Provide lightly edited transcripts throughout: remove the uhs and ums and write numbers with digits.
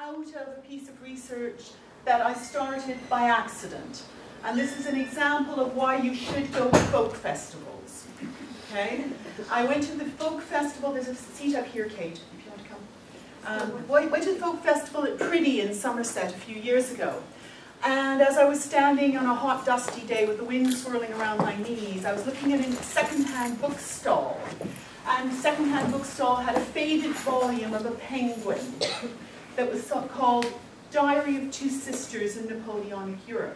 out of a piece of research that I started by accident. And this is an example of why you should go to folk festivals. Okay? I went to the folk festival, there's a seat up here, Kate, if you want to come. Went to the folk festival at Priddy in Somerset a few years ago. And as I was standing on a hot, dusty day with the wind swirling around my knees, I was looking at a second-hand bookstall. And the second-hand bookstall had a faded volume of a penguin that was called Diary of Two Sisters in Napoleonic Europe.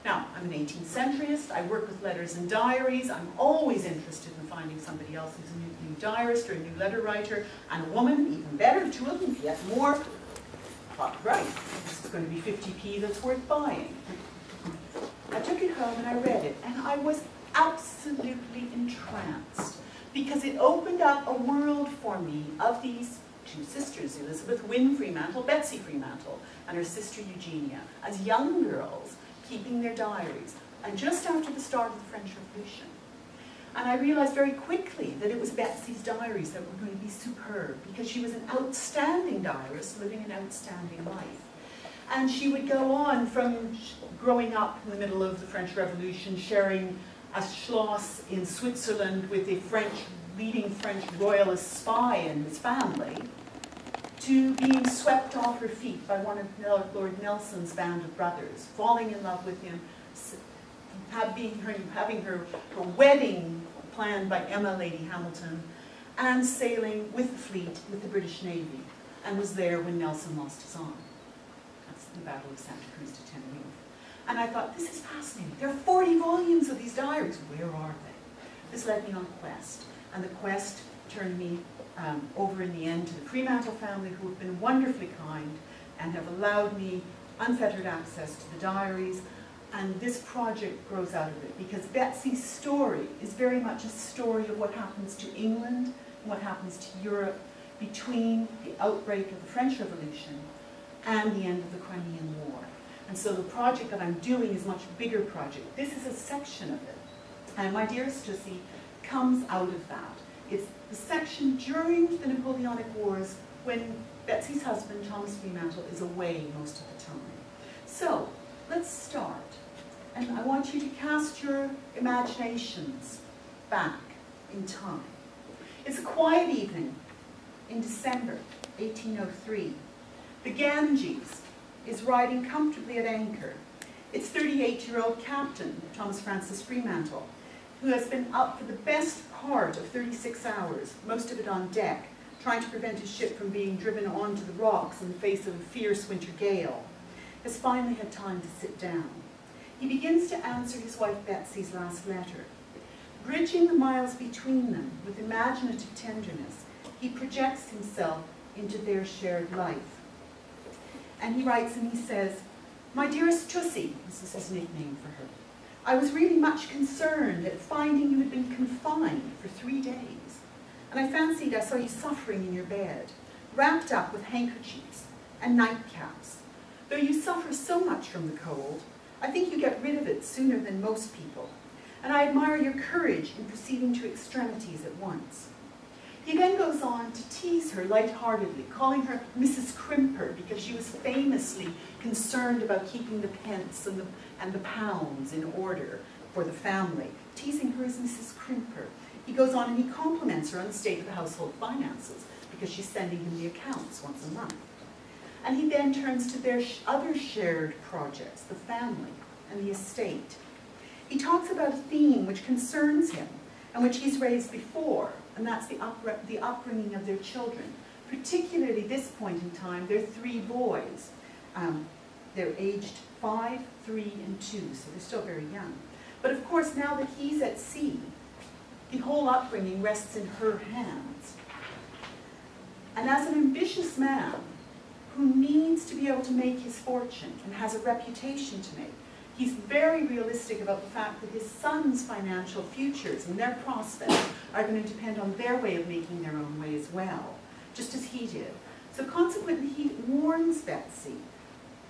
Now, I'm an 18th centuryist, I work with letters and diaries, I'm always interested in finding somebody else who's a new diarist or a new letter writer, and a woman, even better, two of them, if you get more. Right, this is going to be 50p that's worth buying. I took it home and I read it, and I was absolutely entranced, because it opened up a world for me of these two sisters, Elizabeth Wynne Fremantle, Betsy Fremantle, and her sister Eugenia, as young girls, keeping their diaries, and just after the start of the French Revolution. And I realized very quickly that it was Betsy's diaries that were going to be superb, because she was an outstanding diarist living an outstanding life. And she would go on from growing up in the middle of the French Revolution, sharing a Schloss in Switzerland with a leading French royalist spy and his family, to being swept off her feet by one of Lord Nelson's band of brothers, falling in love with him, having her wedding planned by Emma Lady Hamilton, and sailing with the fleet with the British Navy, and was there when Nelson lost his arm. That's the Battle of Santa Cruz de Tenerife. And I thought, this is fascinating. There are 40 volumes of these diaries. Where are they? This led me on a quest, and the quest turned me over in the end to the Fremantle family, who have been wonderfully kind and have allowed me unfettered access to the diaries. And this project grows out of it, because Betsy's story is very much a story of what happens to England and what happens to Europe between the outbreak of the French Revolution and the end of the Crimean War. And so the project that I'm doing is a much bigger project. This is a section of it. And My Dearest Tussy comes out of that. It's the section during the Napoleonic Wars when Betsy's husband, Thomas Fremantle, is away most of the time. So, let's start. And I want you to cast your imaginations back in time. It's a quiet evening in December 1803. The Ganges is riding comfortably at anchor. Its 38-year-old captain, Thomas Francis Fremantle, who has been up for the best part of 36 hours, most of it on deck, trying to prevent his ship from being driven onto the rocks in the face of a fierce winter gale, has finally had time to sit down. He begins to answer his wife Betsy's last letter. Bridging the miles between them with imaginative tenderness, he projects himself into their shared life. And he writes and he says, "My dearest Tussy," this is his nickname for her, "I was really much concerned at finding you had been confined for 3 days. And I fancied I saw you suffering in your bed, wrapped up with handkerchiefs and nightcaps. Though you suffer so much from the cold, I think you get rid of it sooner than most people, and I admire your courage in proceeding to extremities at once." He then goes on to tease her lightheartedly, calling her Mrs. Crimper, because she was famously concerned about keeping the pence and the pounds in order for the family, teasing her as Mrs. Crimper. He goes on and he compliments her on the state of the household finances, because she's sending him the accounts once a month. And he then turns to their other shared projects, the family and the estate. He talks about a theme which concerns him and which he's raised before, and that's the upbringing of their children. Particularly this point in time, they're 3 boys. They're aged 5, 3, and 2, so they're still very young. But of course, now that he's at sea, the whole upbringing rests in her hands. And as an ambitious man, who needs to be able to make his fortune and has a reputation to make, he's very realistic about the fact that his sons' financial futures and their prospects are going to depend on their way of making their own way as well, just as he did. So consequently, he warns Betsy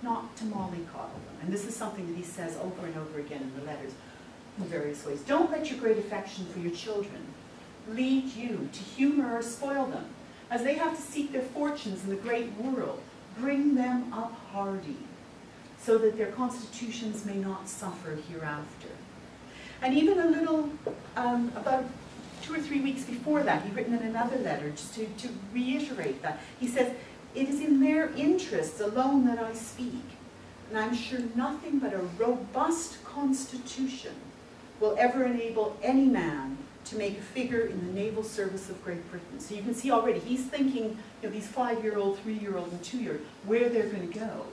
not to mollycoddle them. And this is something that he says over and over again in the letters in various ways. Don't let your great affection for your children lead you to humor or spoil them, as they have to seek their fortunes in the great world, bring them up hardy, so that their constitutions may not suffer hereafter. And even a little, about 2 or 3 weeks before that, he'd written in another letter just to reiterate that. He says, "It is in their interests alone that I speak, and I'm sure nothing but a robust constitution will ever enable any man to make a figure in the naval service of Great Britain." So you can see already, he's thinking, these 5-year-old, 3-year-old, and 2-year-old, where they're going to go.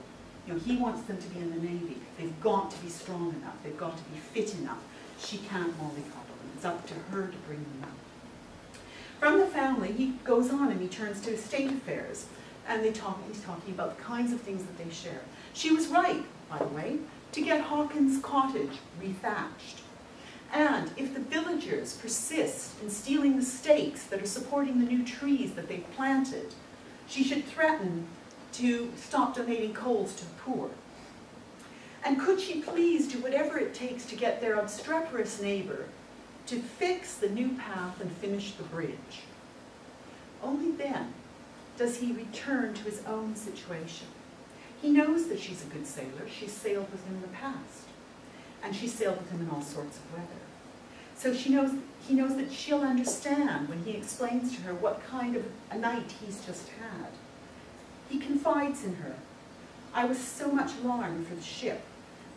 He wants them to be in the Navy. They've got to be strong enough. They've got to be fit enough. She can't mollycoddle them. It's up to her to bring them up. From the family, he goes on and he turns to state affairs. And he's talking about the kinds of things that they share. She was right, by the way, to get Hawkins' cottage rethatched. And if the villagers persist in stealing the stakes that are supporting the new trees that they've planted, she should threaten to stop donating coals to the poor. And could she please do whatever it takes to get their obstreperous neighbor to fix the new path and finish the bridge? Only then does he return to his own situation. He knows that she's a good sailor. She's sailed with him in the past. And she's sailed with him in all sorts of weather. So he knows that she'll understand when he explains to her what kind of a night he's just had. He confides in her, "I was so much alarmed for the ship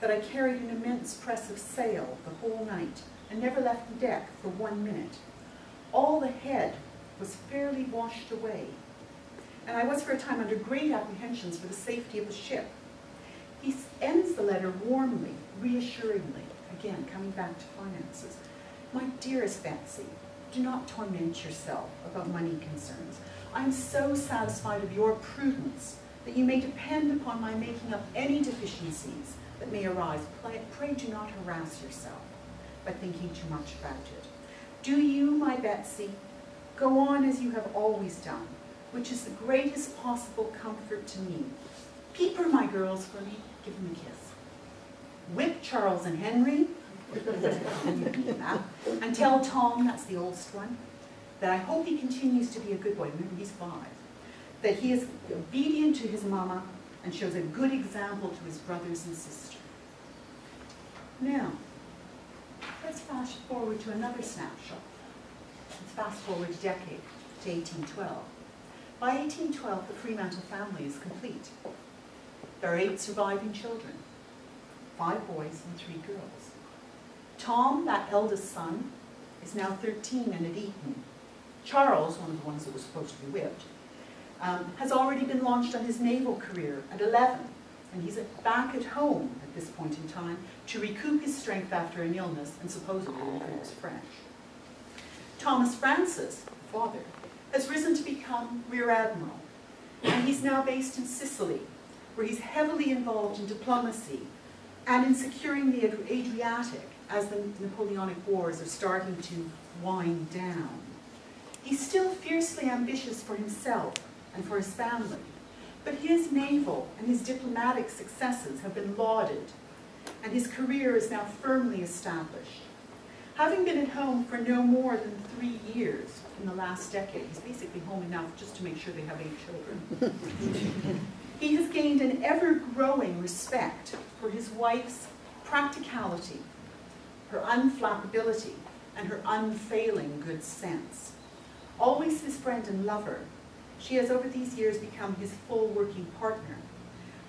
that I carried an immense press of sail the whole night and never left the deck for 1 minute. All the head was fairly washed away, and I was for a time under great apprehensions for the safety of the ship." He ends the letter warmly, reassuringly, again, coming back to finances. "My dearest Betsy, do not torment yourself about money concerns. I am so satisfied of your prudence that you may depend upon my making up any deficiencies that may arise. Pray do not harass yourself by thinking too much about it. Do you, my Betsy, go on as you have always done, which is the greatest possible comfort to me. Peeper my girls for me, give them a kiss. Whip Charles and Henry, and tell Tom, that's the oldest one, that I hope he continues to be a good boy. Remember, he's 5. That he is obedient to his mama and shows a good example to his brothers and sister." Now, let's fast forward to another snapshot. Let's fast forward a decade to 1812. By 1812, the Fremantle family is complete. There are 8 surviving children, 5 boys and 3 girls. Tom, that eldest son, is now 13 and at Eton. Charles, one of the ones that was supposed to be whipped, has already been launched on his naval career at 11, and he's back at home at this point in time to recoup his strength after an illness and supposedly learn his French. Thomas Francis, the father, has risen to become Rear Admiral, and he's now based in Sicily, where he's heavily involved in diplomacy and in securing the Adriatic as the Napoleonic Wars are starting to wind down. He's still fiercely ambitious for himself and for his family, but his naval and his diplomatic successes have been lauded, and his career is now firmly established. Having been at home for no more than 3 years in the last decade, he's basically home enough just to make sure they have 8 children. He has gained an ever-growing respect for his wife's practicality, her unflappability, and her unfailing good sense. Always his friend and lover, she has over these years become his full working partner,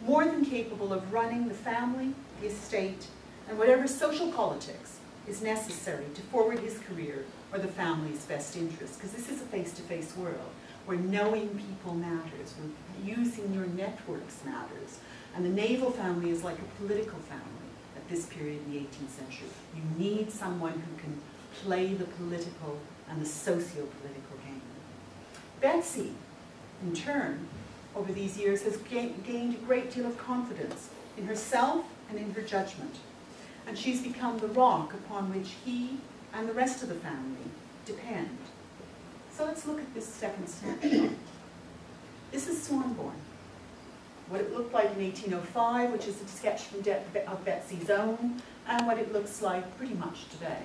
more than capable of running the family, the estate, and whatever social politics is necessary to forward his career or the family's best interests, because this is a face-to-face world where knowing people matters, where using your networks matters, and the naval family is like a political family at this period in the 18th century. You need someone who can play the political and the socio-political game. Betsy, in turn, over these years has gained a great deal of confidence in herself and in her judgment, and she's become the rock upon which he and the rest of the family depend. So let's look at this second snapshot. This is Swanbourne, what it looked like in 1805, which is a sketch from of Betsy's own, and what it looks like pretty much today.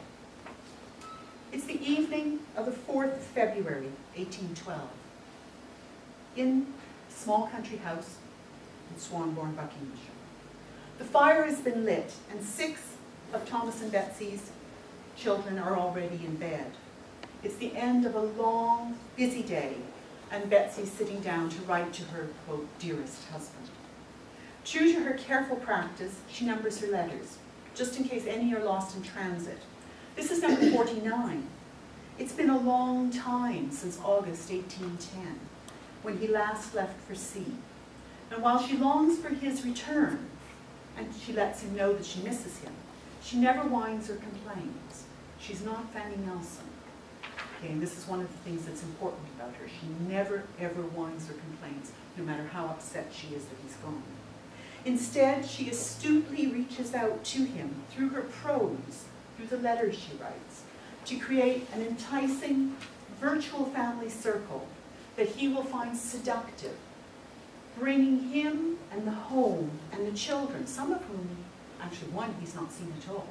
It's the evening of the 4th of February, 1812. In a small country house in Swanbourne, Buckinghamshire. The fire has been lit, and 6 of Thomas and Betsy's children are already in bed. It's the end of a long, busy day, and Betsy's sitting down to write to her, quote, dearest husband. True to her careful practice, she numbers her letters, just in case any are lost in transit. This is number 49. It's been a long time since August 1810, when he last left for sea. And while she longs for his return, and she lets him know that she misses him, she never whines or complains. She's not Fanny Nelson. Okay, and this is one of the things that's important about her. She never, ever whines or complains, no matter how upset she is that he's gone. Instead, she astutely reaches out to him through her prose, through the letters she writes, to create an enticing, virtual family circle that he will find seductive, bringing him and the home and the children, some of whom, actually one he's not seen at all,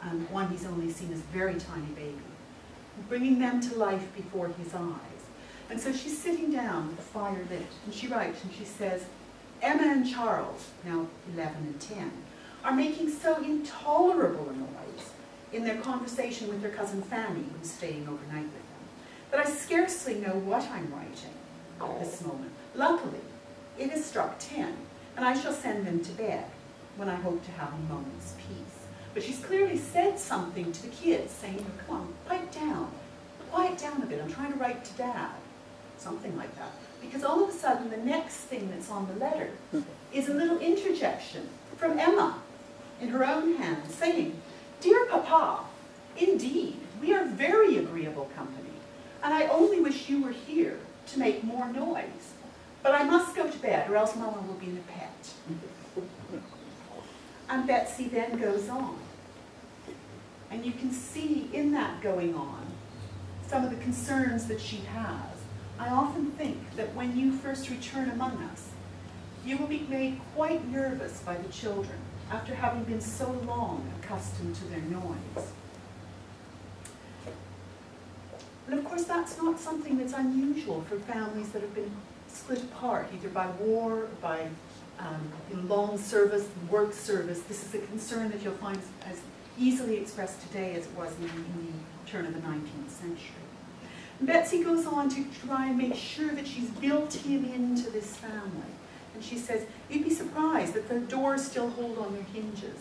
and one he's only seen as a very tiny baby, bringing them to life before his eyes. And so she's sitting down with the fire lit, and she writes, and she says, Emma and Charles, now 11 and 10, are making so intolerable a noise in their conversation with their cousin Fanny, who's staying overnight with them, that I scarcely know what I'm writing at this moment. Luckily, it has struck 10, and I shall send them to bed, when I hope to have a moment's peace. But she's clearly said something to the kids, saying, come on, pipe down, quiet down a bit, I'm trying to write to Dad. Something like that. Because all of a sudden, the next thing that's on the letter is a little interjection from Emma, in her own hand, saying, Dear Papa, indeed, we are very agreeable company, and I only wish you were here to make more noise. But I must go to bed, or else Mama will be in a pet. And Betsy then goes on. And you can see in that going on some of the concerns that she has. I often think that when you first return among us, you will be made quite nervous by the children after having been so long accustomed to their noise. And of course, that's not something that's unusual for families that have been split apart, either by war or by long service, work service. This is a concern that you'll find as easily expressed today as it was in the turn of the 19th century. And Betsy goes on to try and make sure that she's built him into this family. And she says, you'd be surprised that the doors still hold on their hinges,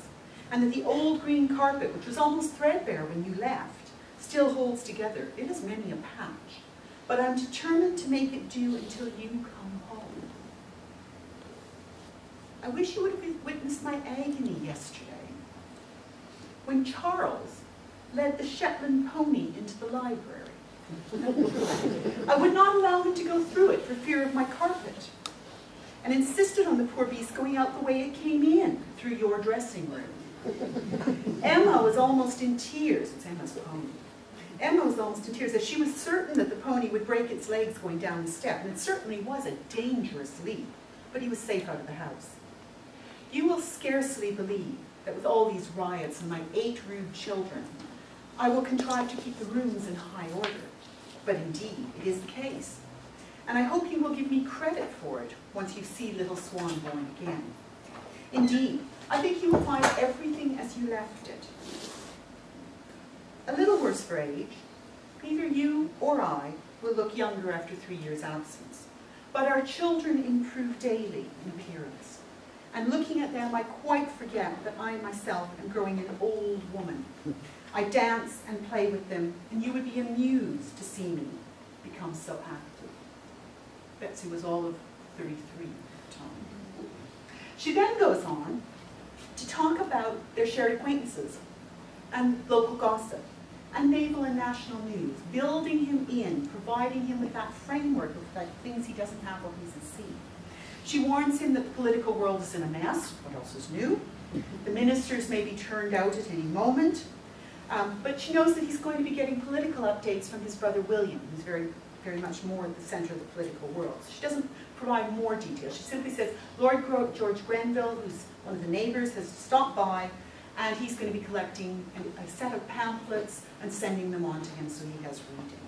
and that the old green carpet, which was almost threadbare when you left, still holds together. It has many a patch. But I'm determined to make it do until you come home. I wish you would have witnessed my agony yesterday, when Charles led the Shetland pony into the library. I would not allow him to go through it for fear of my carpet, and insisted on the poor beast going out the way it came in, through your dressing room. Emma was almost in tears. It's Emma's pony. Emma was almost in tears, as she was certain that the pony would break its legs going down the step, and it certainly was a dangerous leap, but he was safe out of the house. You will scarcely believe that with all these riots and my 8 rude children, I will contrive to keep the rooms in high order. But indeed, it is the case. And I hope you will give me credit for it once you see little Swanbourne again. Indeed, I think you will find everything as you left it. A little worse for age, neither you or I will look younger after 3 years' absence. But our children improve daily in appearance. And looking at them, I quite forget that I myself am growing an old woman. I dance and play with them, and you would be amused to see me become so active. Betsy was all of 33 at the time. She then goes on to talk about their shared acquaintances and local gossip and naval and national news, building him in, providing him with that framework of like, things he doesn't have while he's at sea. She warns him that the political world is in a mess. What else is new? The ministers may be turned out at any moment. But she knows that he's going to be getting political updates from his brother William, who's very, very much more at the center of the political world. So she doesn't provide more details. She simply says, Lord George Grenville, who's one of the neighbors, has stopped by, and he's going to be collecting a set of pamphlets and sending them on to him so he has reading.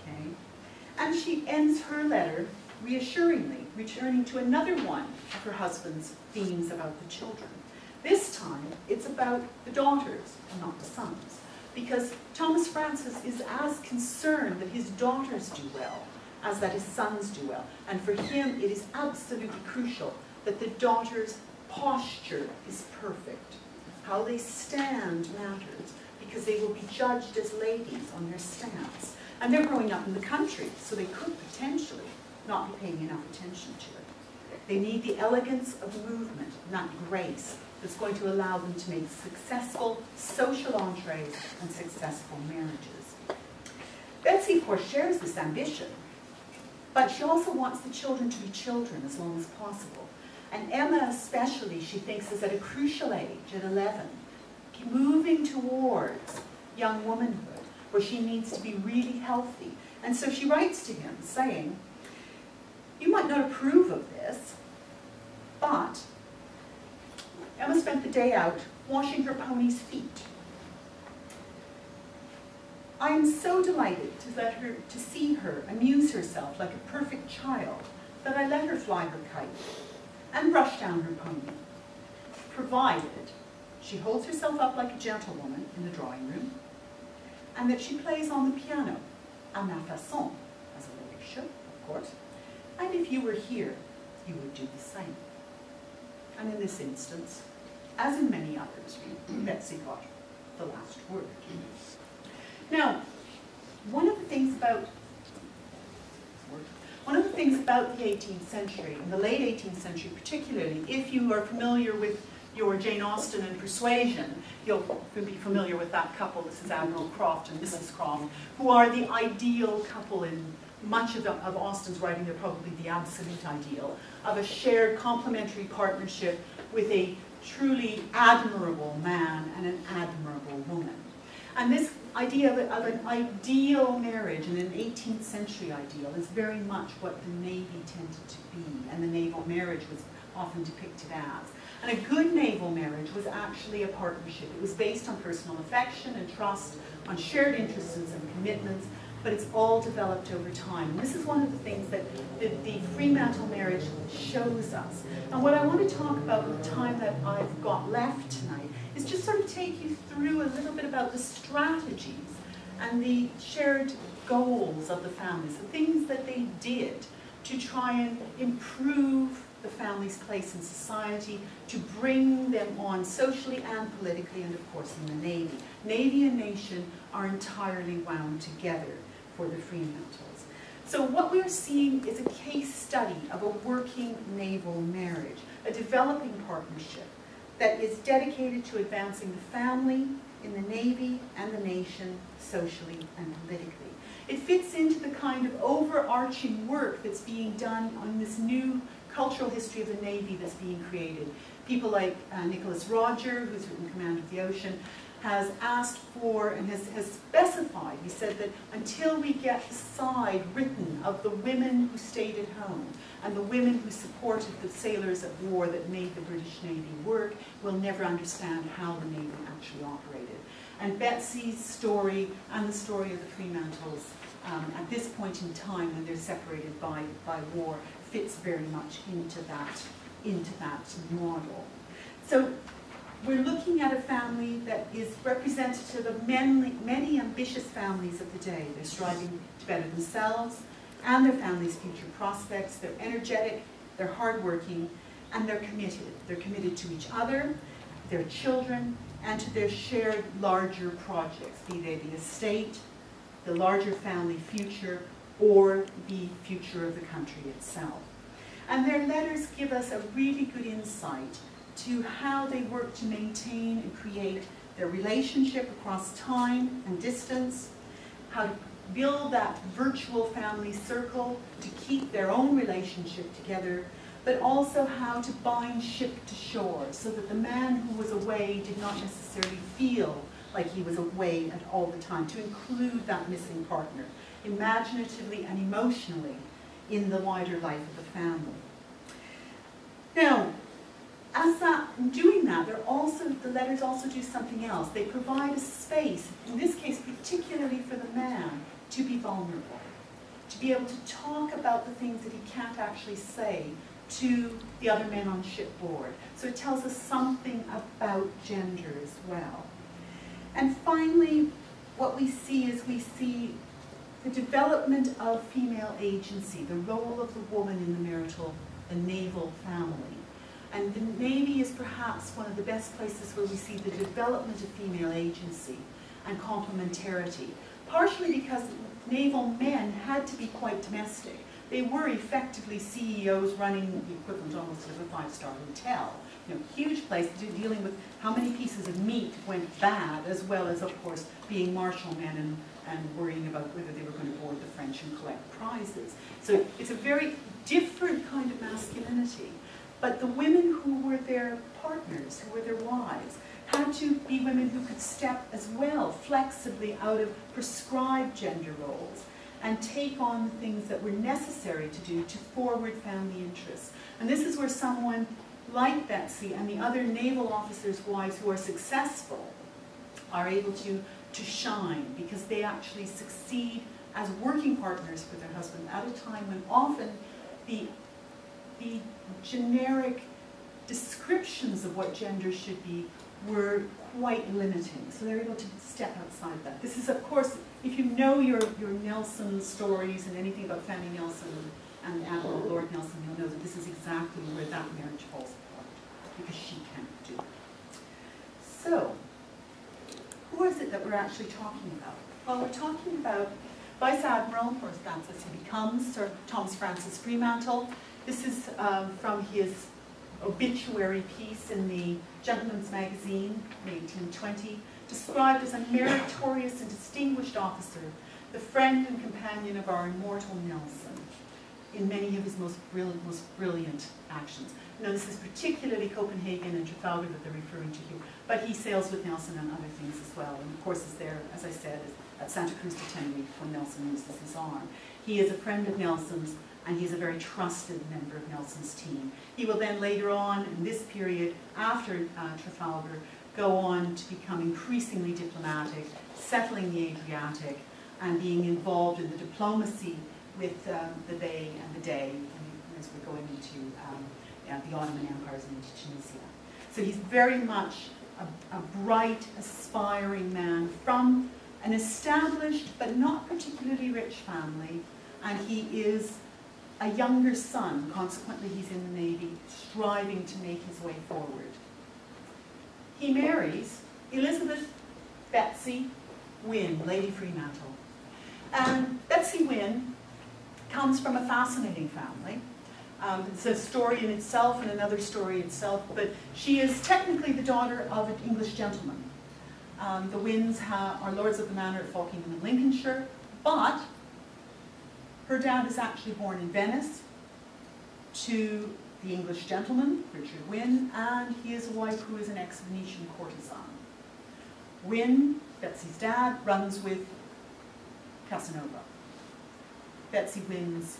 Okay? And she ends her letter reassuringly returning to another one of her husband's themes about the children. This time, it's about the daughters, and not the sons, because Thomas Francis is as concerned that his daughters do well as that his sons do well. And for him, it is absolutely crucial that the daughters' posture is perfect. How they stand matters, because they will be judged as ladies on their stance. And they're growing up in the country, so they could potentially not be paying enough attention to it. They need the elegance of movement, not grace, that's going to allow them to make successful social entrees and successful marriages. Betsy, of course, shares this ambition, but she also wants the children to be children as long as possible. And Emma especially, she thinks, is at a crucial age, at 11, moving towards young womanhood, where she needs to be really healthy. And so she writes to him saying, "You might not approve of this, but Emma spent the day out washing her pony's feet. I am so delighted to see her amuse herself like a perfect child that I let her fly her kite and brush down her pony, provided she holds herself up like a gentlewoman in the drawing room, and that she plays on the piano, à ma façon, as a lady should, of course. And if you were here, you would do the same." And in this instance, as in many others, Betsy got the last word. Now, one of the things about the 18th century, and the late 18th century particularly, if you are familiar with your Jane Austen and Persuasion, you'll be familiar with that couple. This is Admiral Croft and Mrs. Croft, who are the ideal couple in much of Austen's writing. They're probably the absolute ideal of a shared complementary partnership with a truly admirable man and an admirable woman. And this idea of an ideal marriage, and an 18th century ideal, is very much what the Navy tended to be, and the naval marriage was often depicted as. And a good naval marriage was actually a partnership. It was based on personal affection and trust, on shared interests and commitments, but it's all developed over time. And this is one of the things that the Fremantle marriage shows us. And what I want to talk about with the time that I've got left tonight is just sort of take you through a little bit about the strategies and the shared goals of the families, the things that they did to try and improve the family's place in society, to bring them on socially and politically, and of course in the Navy. Navy and nation are entirely wound together for the Fremantles. So what we're seeing is a case study of a working naval marriage, a developing partnership that is dedicated to advancing the family in the Navy and the nation socially and politically. It fits into the kind of overarching work that's being done on this new cultural history of the Navy that's being created. People like Nicholas Roger, who's written Command of the Ocean, has asked for and has specified, he said that until we get the side written of the women who stayed at home and the women who supported the sailors at war that made the British Navy work, we'll never understand how the Navy actually operated. And Betsy's story and the story of the Fremantles at this point in time when they're separated by war fits very much into that model. So we're looking at a family that is representative of many ambitious families of the day. They're striving to better themselves and their family's future prospects. They're energetic, they're hardworking, and they're committed. They're committed to each other, their children, and to their shared larger projects, be they the estate, the larger family future, or the future of the country itself. And their letters give us a really good insight to how they work to maintain and create their relationship across time and distance, how to build that virtual family circle to keep their own relationship together, but also how to bind ship to shore so that the man who was away did not necessarily feel like he was away at all the time, to include that missing partner imaginatively and emotionally in the wider life of the family. Now, in doing that, the letters also do something else. They provide a space, in this case particularly for the man, to be vulnerable, to be able to talk about the things that he can't actually say to the other men on shipboard. So it tells us something about gender as well. And finally, what we see is the development of female agency, the role of the woman in the naval family. And the Navy is perhaps one of the best places where we see the development of female agency and complementarity, partially because naval men had to be quite domestic. They were effectively CEOs running the equivalent almost of a five-star hotel. Huge place, dealing with how many pieces of meat went bad, as well as, of course, being marshalmen and worrying about whether they were going to board the French and collect prizes. So it's a very different kind of masculinity. But the women who were their partners, who were their wives, had to be women who could step as well flexibly out of prescribed gender roles and take on the things that were necessary to do to forward family interests. And this is where someone like Betsy and the other naval officers' wives who are successful are able to shine, because they actually succeed as working partners with their husband at a time when often the generic descriptions of what gender should be were quite limiting. So they're able to step outside that. This is, of course, if you know your Nelson stories and anything about Fanny Nelson and Admiral Lord Nelson, you'll know that this is exactly where that marriage falls apart, because she can't do it. So, who is it that we're actually talking about? Well, we're talking about Vice Admiral, or as he becomes, Sir Thomas Francis Fremantle. This is from his obituary piece in the Gentleman's Magazine in 1820, described as a meritorious and distinguished officer, the friend and companion of our immortal Nelson, in many of his most brilliant actions. Now, this is particularly Copenhagen and Trafalgar that they're referring to here, but he sails with Nelson on other things as well, and of course is there, as I said, at Santa Cruz de Tenerife when Nelson uses his arm. He is a friend of Nelson's, and he's a very trusted member of Nelson's team. He will then later on, in this period after Trafalgar, go on to become increasingly diplomatic, settling the Adriatic, and being involved in the diplomacy with the Bey and the Dey, as we're going into the Ottoman empires and into Tunisia. So he's very much a bright, aspiring man from an established but not particularly rich family, and he is a younger son. Consequently, he's in the Navy, striving to make his way forward. He marries Elizabeth Betsy Wynne, Lady Fremantle. And Betsy Wynne comes from a fascinating family. It's a story in itself and another story itself, but she is technically the daughter of an English gentleman. The Wynnes are lords of the manor at Falkingham in Lincolnshire, but her dad is actually born in Venice to the English gentleman, Richard Wynne, and he is a wife who is an ex-Venetian courtesan. Wynne, Betsy's dad, runs with Casanova. Betsy Wynne's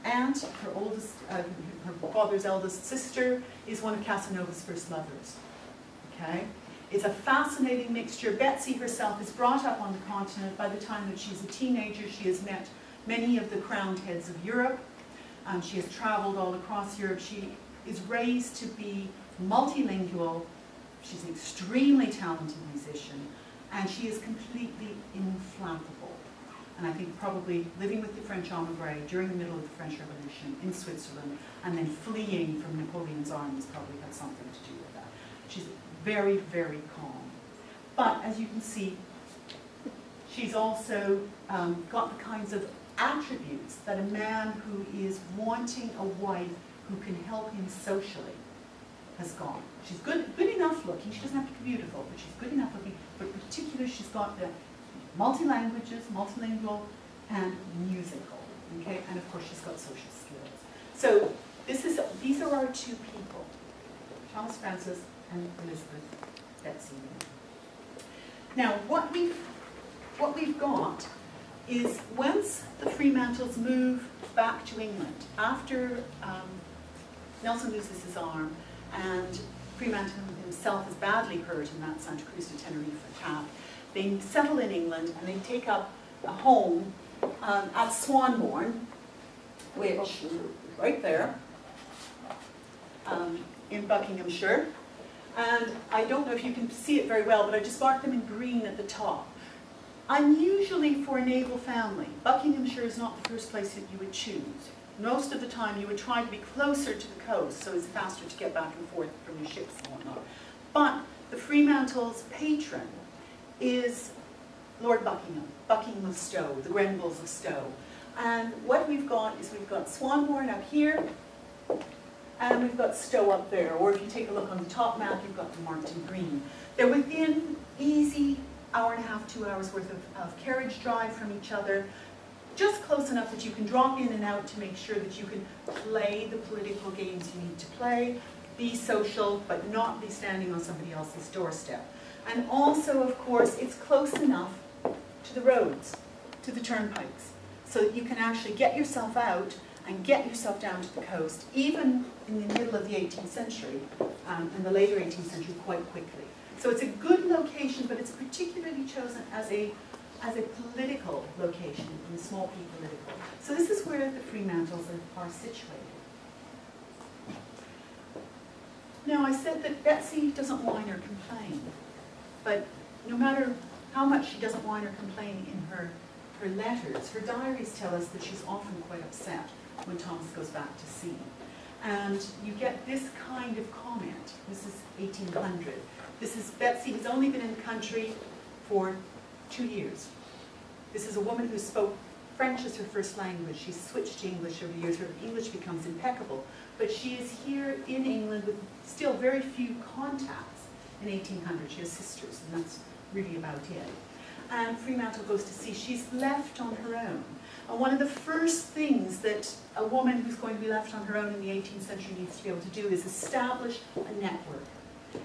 aunt, her father's eldest sister, is one of Casanova's first lovers. Okay? It's a fascinating mixture. Betsy herself is brought up on the continent. By the time that she's a teenager, she has met many of the crowned heads of Europe. She has traveled all across Europe. She is raised to be multilingual. She's an extremely talented musician, and she is completely inflammable. And I think probably living with the French emigre during the middle of the French Revolution in Switzerland and then fleeing from Napoleon's armies probably had something to do with that. She's very, very calm. But as you can see, she's also got the kinds of attributes that a man who is wanting a wife who can help him socially has got. She's good enough looking. She doesn't have to be beautiful, but she's good enough looking. But in particular, she's got the multi-languages, multilingual, and musical. Okay, and of course, she's got social skills. So these are our two people, Chalus Francis and Elizabeth Betsy. Now, what we've got is once the Fremantles move back to England after Nelson loses his arm and Fremantle himself is badly hurt in that Santa Cruz de Tenerife attack, they settle in England and they take up a home at Swanbourne, which, right there, in Buckinghamshire. And I don't know if you can see it very well, but I just marked them in green at the top. Unusually for a naval family, Buckinghamshire is not the first place that you would choose. Most of the time you would try to be closer to the coast, so it's faster to get back and forth from your ships and whatnot. But the Fremantle's patron is Lord Buckingham, Buckingham of Stowe, the Grenvilles of Stowe. And what we've got is we've got Swanbourne up here, and we've got Stowe up there. Or if you take a look on the top map, you've got them marked in green. They're within easy hour and a half, 2 hours worth of carriage drive from each other, just close enough that you can drop in and out to make sure that you can play the political games you need to play, be social, but not be standing on somebody else's doorstep. And also, of course, it's close enough to the roads, to the turnpikes, so that you can actually get yourself out and get yourself down to the coast, even in the middle of the 18th century and the later 18th century, quite quickly. So it's a good location, but it's particularly chosen as a political location, in small p political. So this is where the Fremantles are situated. Now, I said that Betsy doesn't whine or complain, but no matter how much she doesn't whine or complain in her letters, her diaries tell us that she's often quite upset when Thomas goes back to sea. And you get this kind of comment. This is 1800. This is Betsy who's only been in the country for 2 years. This is a woman who spoke French as her first language. She's switched to English over the years. Her English becomes impeccable. But she is here in England with still very few contacts in 1800. She has sisters, and that's really about it. And Fremantle goes to sea. She's left on her own. And one of the first things that a woman who's going to be left on her own in the 18th century needs to be able to do is establish a network.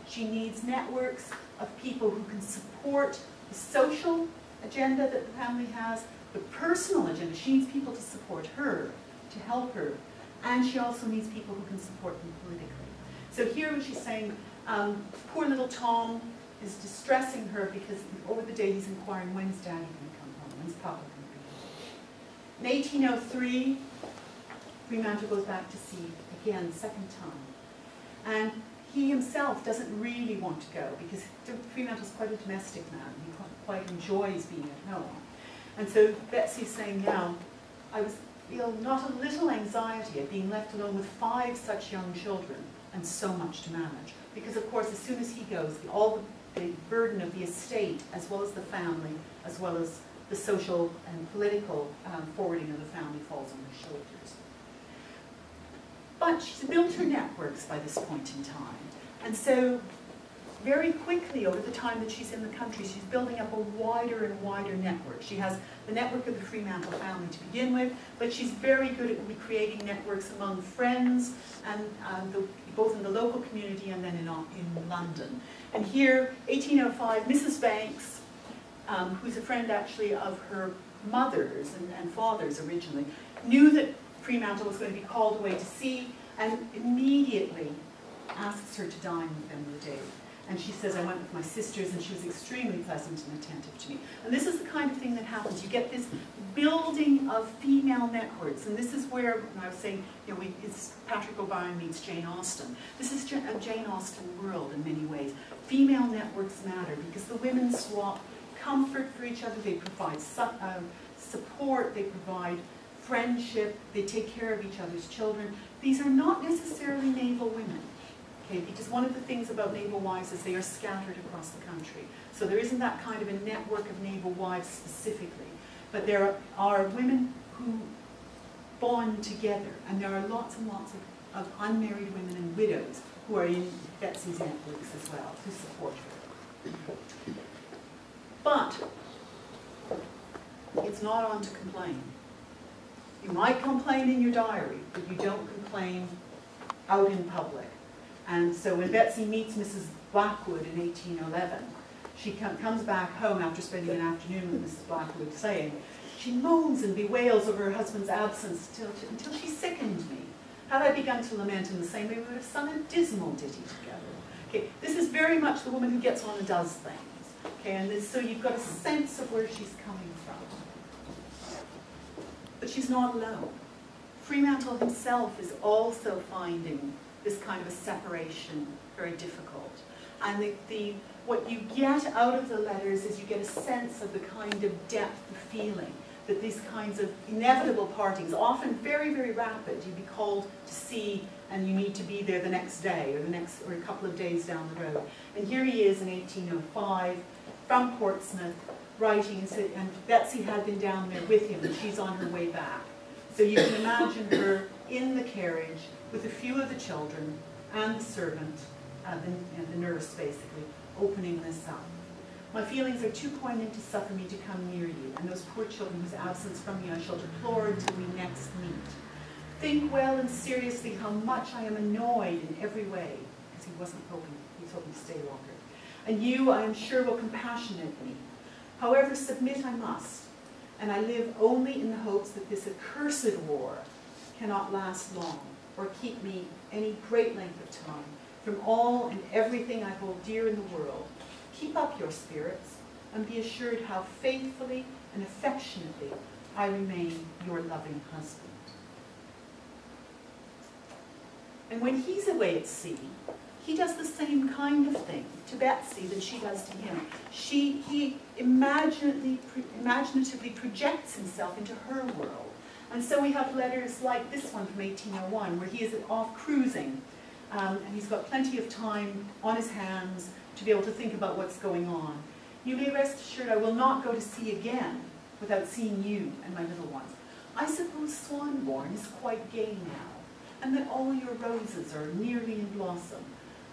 She needs networks of people who can support the social agenda that the family has, the personal agenda. She needs people to support her, to help her, and she also needs people who can support them politically. So here she's saying, poor little Tom is distressing her because over the day he's inquiring, when's Daddy going to come home, when's Papa going to be home. In 1803, Fremantle goes back to sea again, second time. And he himself doesn't really want to go because Fremantle's quite a domestic man. He quite enjoys being at home. And so Betsy's saying now, I feel not a little anxiety at being left alone with 5 such young children and so much to manage. Because of course, as soon as he goes, all the burden of the estate, as well as the family, as well as the social and political forwarding of the family falls on her shoulders. But she's built her networks by this point in time. And so very quickly over the time that she's in the country, she's building up a wider and wider network. She has the network of the Fremantle family to begin with, but she's very good at creating networks among friends, and both in the local community and then in London. And here, 1805, Mrs. Banks, who's a friend actually of her mother's and father's originally, knew that Fremantle was going to be called away to sea and immediately asks her to dine with them the day. And she says, I went with my sisters, and she was extremely pleasant and attentive to me. And this is the kind of thing that happens. You get this building of female networks. And this is where, when I was saying, you know, it's Patrick O'Brien meets Jane Austen. This is a Jane Austen world in many ways. Female networks matter because the women swap comfort for each other. They provide support. They provide friendship. They take care of each other's children. These are not necessarily naval women. Because one of the things about naval wives is they are scattered across the country. So there isn't that kind of a network of naval wives specifically. But there are women who bond together, and there are lots and lots of unmarried women and widows who are in Betsy's networks as well to support her. But it's not on to complain. You might complain in your diary, but you don't complain out in public. And so when Betsy meets Mrs. Blackwood in 1811, she comes back home after spending an afternoon with Mrs. Blackwood saying, she moans and bewails over her husband's absence until she sickened me. Had I begun to lament in the same way, we would have sung a dismal ditty together. Okay, this is very much the woman who gets on and does things. Okay, and so you've got a sense of where she's coming from. But she's not alone. Fremantle himself is also finding this kind of a separation very difficult. And what you get out of the letters is you get a sense of the kind of depth of feeling that these kinds of inevitable partings, often very, very rapid, you'd be called to sea and you need to be there the next day or a couple of days down the road. And here he is in 1805 from Portsmouth writing, and Betsy had been down there with him and she's on her way back. So you can imagine her in the carriage with a few of the children and the servant, the nurse basically, opening this up. My feelings are too poignant to suffer me to come near you, and those poor children whose absence from you I shall deplore until we next meet. Think well and seriously how much I am annoyed in every way, because he was hoping to stay longer. And you, I am sure, will compassionate me. However, submit I must, and I live only in the hopes that this accursed war cannot last long, or keep me any great length of time from all and everything I hold dear in the world. Keep up your spirits, and be assured how faithfully and affectionately I remain your loving husband. And when he's away at sea, he does the same kind of thing to Betsy that she does to him. He imaginatively projects himself into her world. And so we have letters like this one from 1801, where he is off cruising, and he's got plenty of time on his hands to be able to think about what's going on. You may rest assured I will not go to sea again without seeing you and my little ones. I suppose Swanbourne is quite gay now, and that all your roses are nearly in blossom.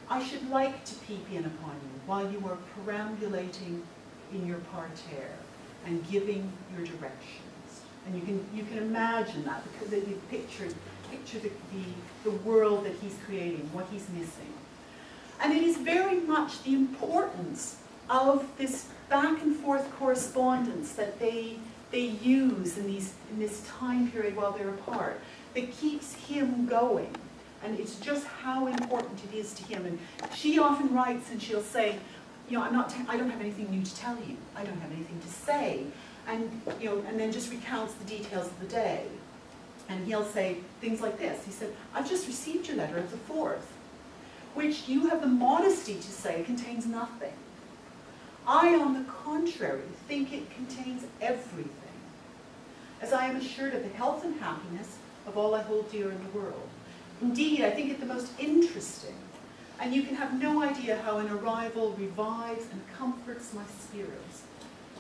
I should like to peep in upon you while you are perambulating in your parterre and giving your directions. And you can imagine that, because you picture the world that he's creating, what he's missing. And it is very much the importance of this back and forth correspondence that they use in this time period while they're apart that keeps him going. And it's just how important it is to him. And she often writes and she'll say, you know, I don't have anything new to tell you. I don't have anything to say. And, you know, and then just recounts the details of the day. And he'll say things like this. He said, I've just received your letter of the 4th, which you have the modesty to say contains nothing. I, on the contrary, think it contains everything, as I am assured of the health and happiness of all I hold dear in the world. Indeed, I think it the most interesting, and you can have no idea how an arrival revives and comforts my spirits,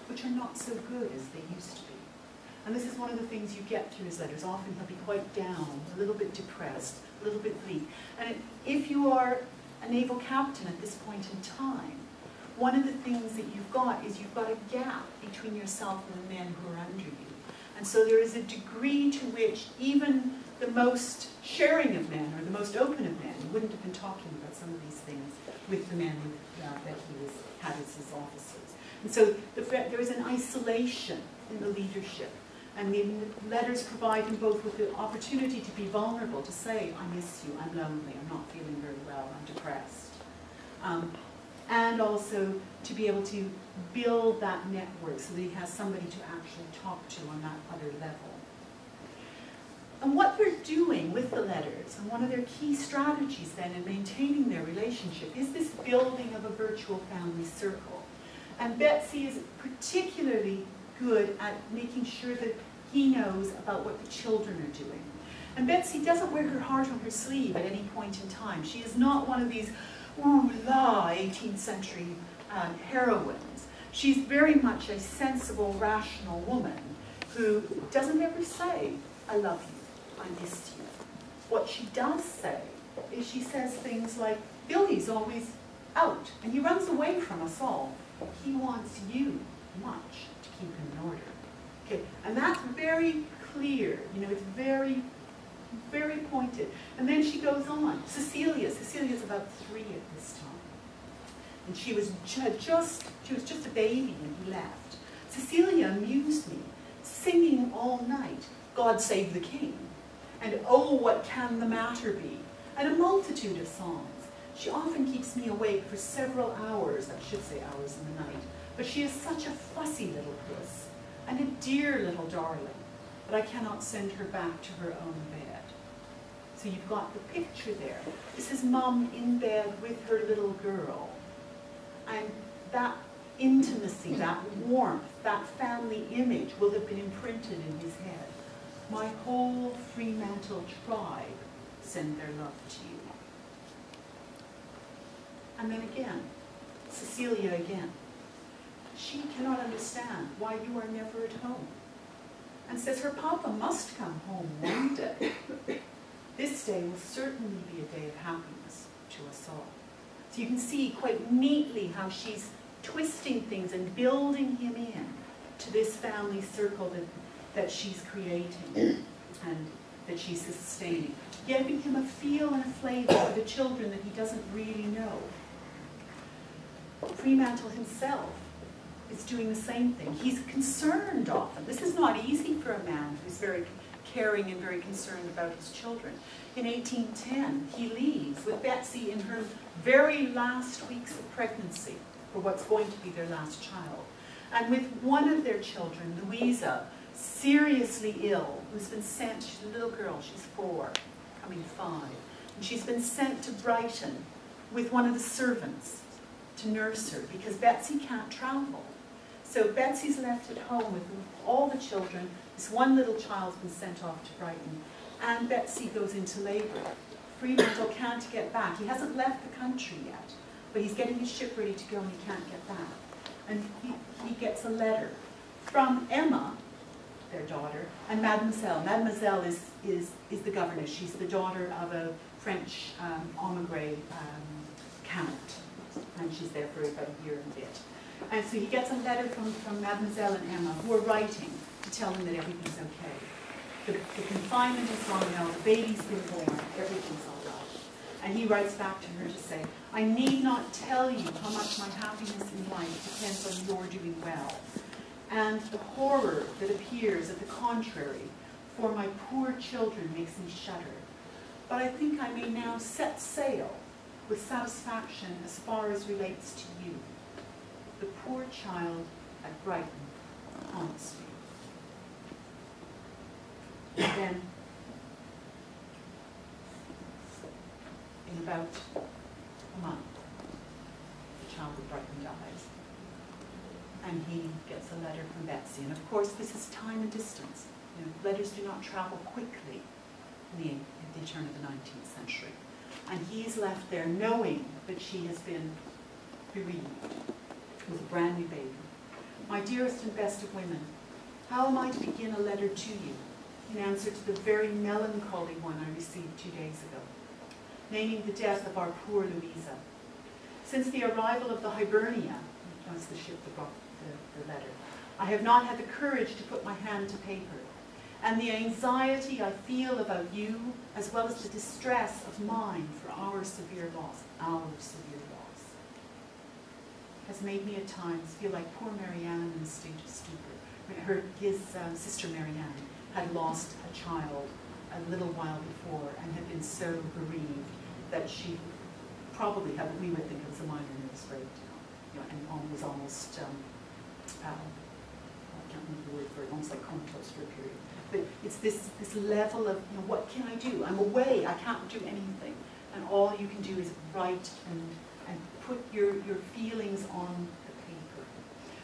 which are not so good as they used to be. And this is one of the things you get through his letters. Often he'll be quite down, a little bit depressed, a little bit bleak. And if you are a naval captain at this point in time, one of the things that you've got is you've got a gap between yourself and the men who are under you. And so there is a degree to which even the most sharing of men, or the most open of men, wouldn't have been talking about some of these things with the men that he had as his officers. And so there is an isolation in the leadership. And the letters provide him both with the opportunity to be vulnerable, to say, I miss you, I'm lonely, I'm not feeling very well, I'm depressed. And also to be able to build that network so that he has somebody to actually talk to on that other level. And what they're doing with the letters, and one of their key strategies then in maintaining their relationship, is this building of a virtual family circle. And Betsy is particularly good at making sure that he knows about what the children are doing. And Betsy doesn't wear her heart on her sleeve at any point in time. She is not one of these ooh-la 18th century heroines. She's very much a sensible, rational woman who doesn't ever say, I love you, I miss you. What she does say is she says things like, Billy's always out, and he runs away from us all. He wants you much to keep him in order. Okay, and that's very clear, you know, it's very, very pointed. And then she goes on. Cecilia's about 3 at this time. And she was just a baby when he left. Cecilia amused me, singing all night, God Save the King, and Oh, What Can the Matter Be, and a multitude of songs. She often keeps me awake for several hours, I should say hours in the night, but she is such a fussy little puss, and a dear little darling. but I cannot send her back to her own bed. So you've got the picture there. This is Mum in bed with her little girl. And that intimacy, that warmth, that family image will have been imprinted in his head. My whole Fremantle tribe send their love to you. And then again, Cecilia again. She cannot understand why you are never at home. And says her papa must come home one day. This day will certainly be a day of happiness to us all. So you can see quite neatly how she's twisting things and building him in to this family circle that she's creating and that she's sustaining. Giving him a feel and a flavor for the children that he doesn't really know. Fremantle himself is doing the same thing. He's concerned often. This is not easy for a man who's very caring and very concerned about his children. In 1810, he leaves with Betsy in her very last weeks of pregnancy for what's going to be their last child. And with one of their children, Louisa, seriously ill, who's been sent, she's a little girl, she's 4, coming 5, and she's been sent to Brighton with one of the servants to nurse her because Betsy can't travel. So Betsy's left at home with all the children. This one little child's been sent off to Brighton, and Betsy goes into labour. Fremantle can't get back. He hasn't left the country yet, but he's getting his ship ready to go and he can't get back. And he gets a letter from Emma, their daughter, and Mademoiselle. Mademoiselle is the governess. She's the daughter of a French emigre count, and she's there for about a year and a bit. And so he gets a letter from Mademoiselle and Emma, who are writing to tell him that everything's okay. The confinement is gone now, the baby's been born, everything's all right. And he writes back to her to say, I need not tell you how much my happiness in life depends on your doing well. And the horror that appears at the contrary for my poor children makes me shudder. But I think I may now set sail with satisfaction as far as relates to you. The poor child at Brighton haunts me. And then, in about a month, the child at Brighton dies. And he gets a letter from Betsy. And of course, this is time and distance. You know, letters do not travel quickly in the turn of the 19th century. And he's left there knowing that she has been bereaved with a brand new baby. My dearest and best of women, how am I to begin a letter to you in answer to the very melancholy one I received 2 days ago, naming the death of our poor Louisa? Since the arrival of the Hibernia, that's the ship that brought the letter, I have not had the courage to put my hand to paper. And the anxiety I feel about you, as well as the distress of mine for our severe loss, has made me at times feel like poor Marianne in a state of stupor. His sister Marianne had lost a child a little while before and had been so bereaved that she probably had what we would think of as a minor nervous breakdown, you know, and was almost, I can't remember the word for it, almost like comatose for a period. But it's this level of, you know, what can I do? I'm away, I can't do anything. And all you can do is write and put your feelings on the paper.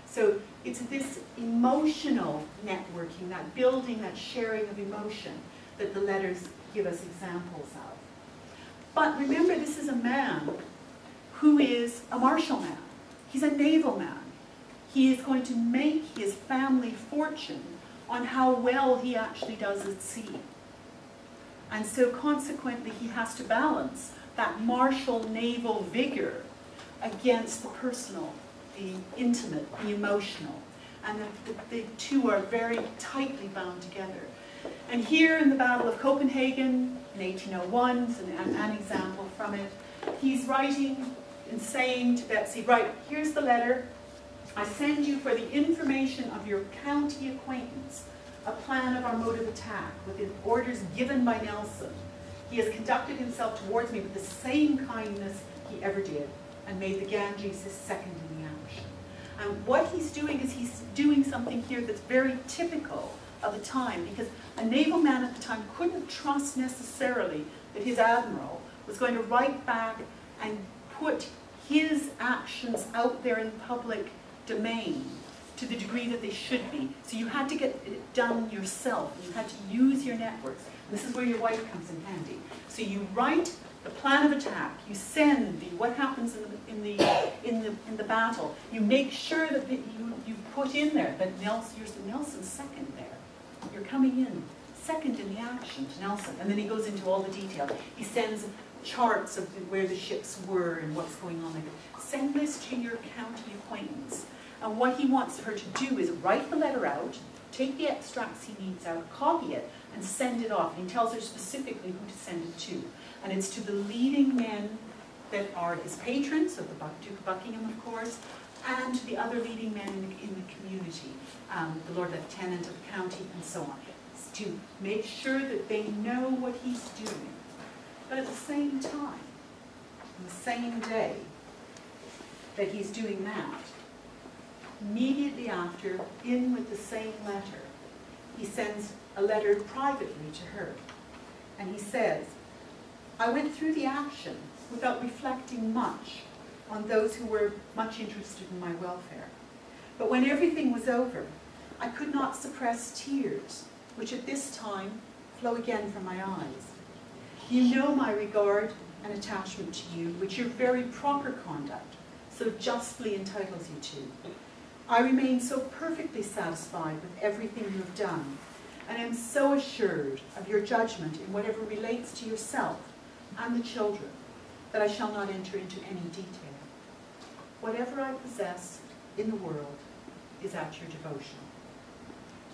So it's this emotional networking, that building, that sharing of emotion that the letters give us examples of. But remember, this is a man who is a martial man. He's a naval man. He is going to make his family fortune on how well he actually does at sea. And so consequently, he has to balance that martial naval vigor against the personal, the intimate, the emotional. And the two are very tightly bound together. And here in the Battle of Copenhagen in 1801, is an example from it, he's writing and saying to Betsy, right, here's the letter. I send you for the information of your county acquaintance a plan of our mode of attack with the orders given by Nelson. He has conducted himself towards me with the same kindness he ever did, and made the Ganges his second in the action. And what he's doing is he's doing something here that's very typical of the time, because a naval man at the time couldn't trust necessarily that his admiral was going to write back and put his actions out there in the public domain to the degree that they should be. So you had to get it done yourself. You had to use your networks. This is where your wife comes in handy. So you write the plan of attack. You send what happens in the battle. You make sure that you put in there that Nelson's second there. You're coming in second in the action to Nelson, and then he goes into all the detail. He sends charts of where the ships were and what's going on there. Send this to your county acquaintance. And what he wants her to do is write the letter out, take the extracts he needs out, copy it, and send it off. And he tells her specifically who to send it to. And it's to the leading men that are his patrons, so the Duke of Buckingham, of course, and to the other leading men in the community, the Lord Lieutenant of the county, and so on. It's to make sure that they know what he's doing. But at the same time, on the same day that he's doing that, immediately after, in with the same letter, he sends a letter privately to her. And he says, I went through the action without reflecting much on those who were much interested in my welfare. But when everything was over, I could not suppress tears, which at this time flow again from my eyes. You know my regard and attachment to you, which your very proper conduct so justly entitles you to. I remain so perfectly satisfied with everything you have done, and am so assured of your judgment in whatever relates to yourself and the children, that I shall not enter into any detail. Whatever I possess in the world is at your devotion.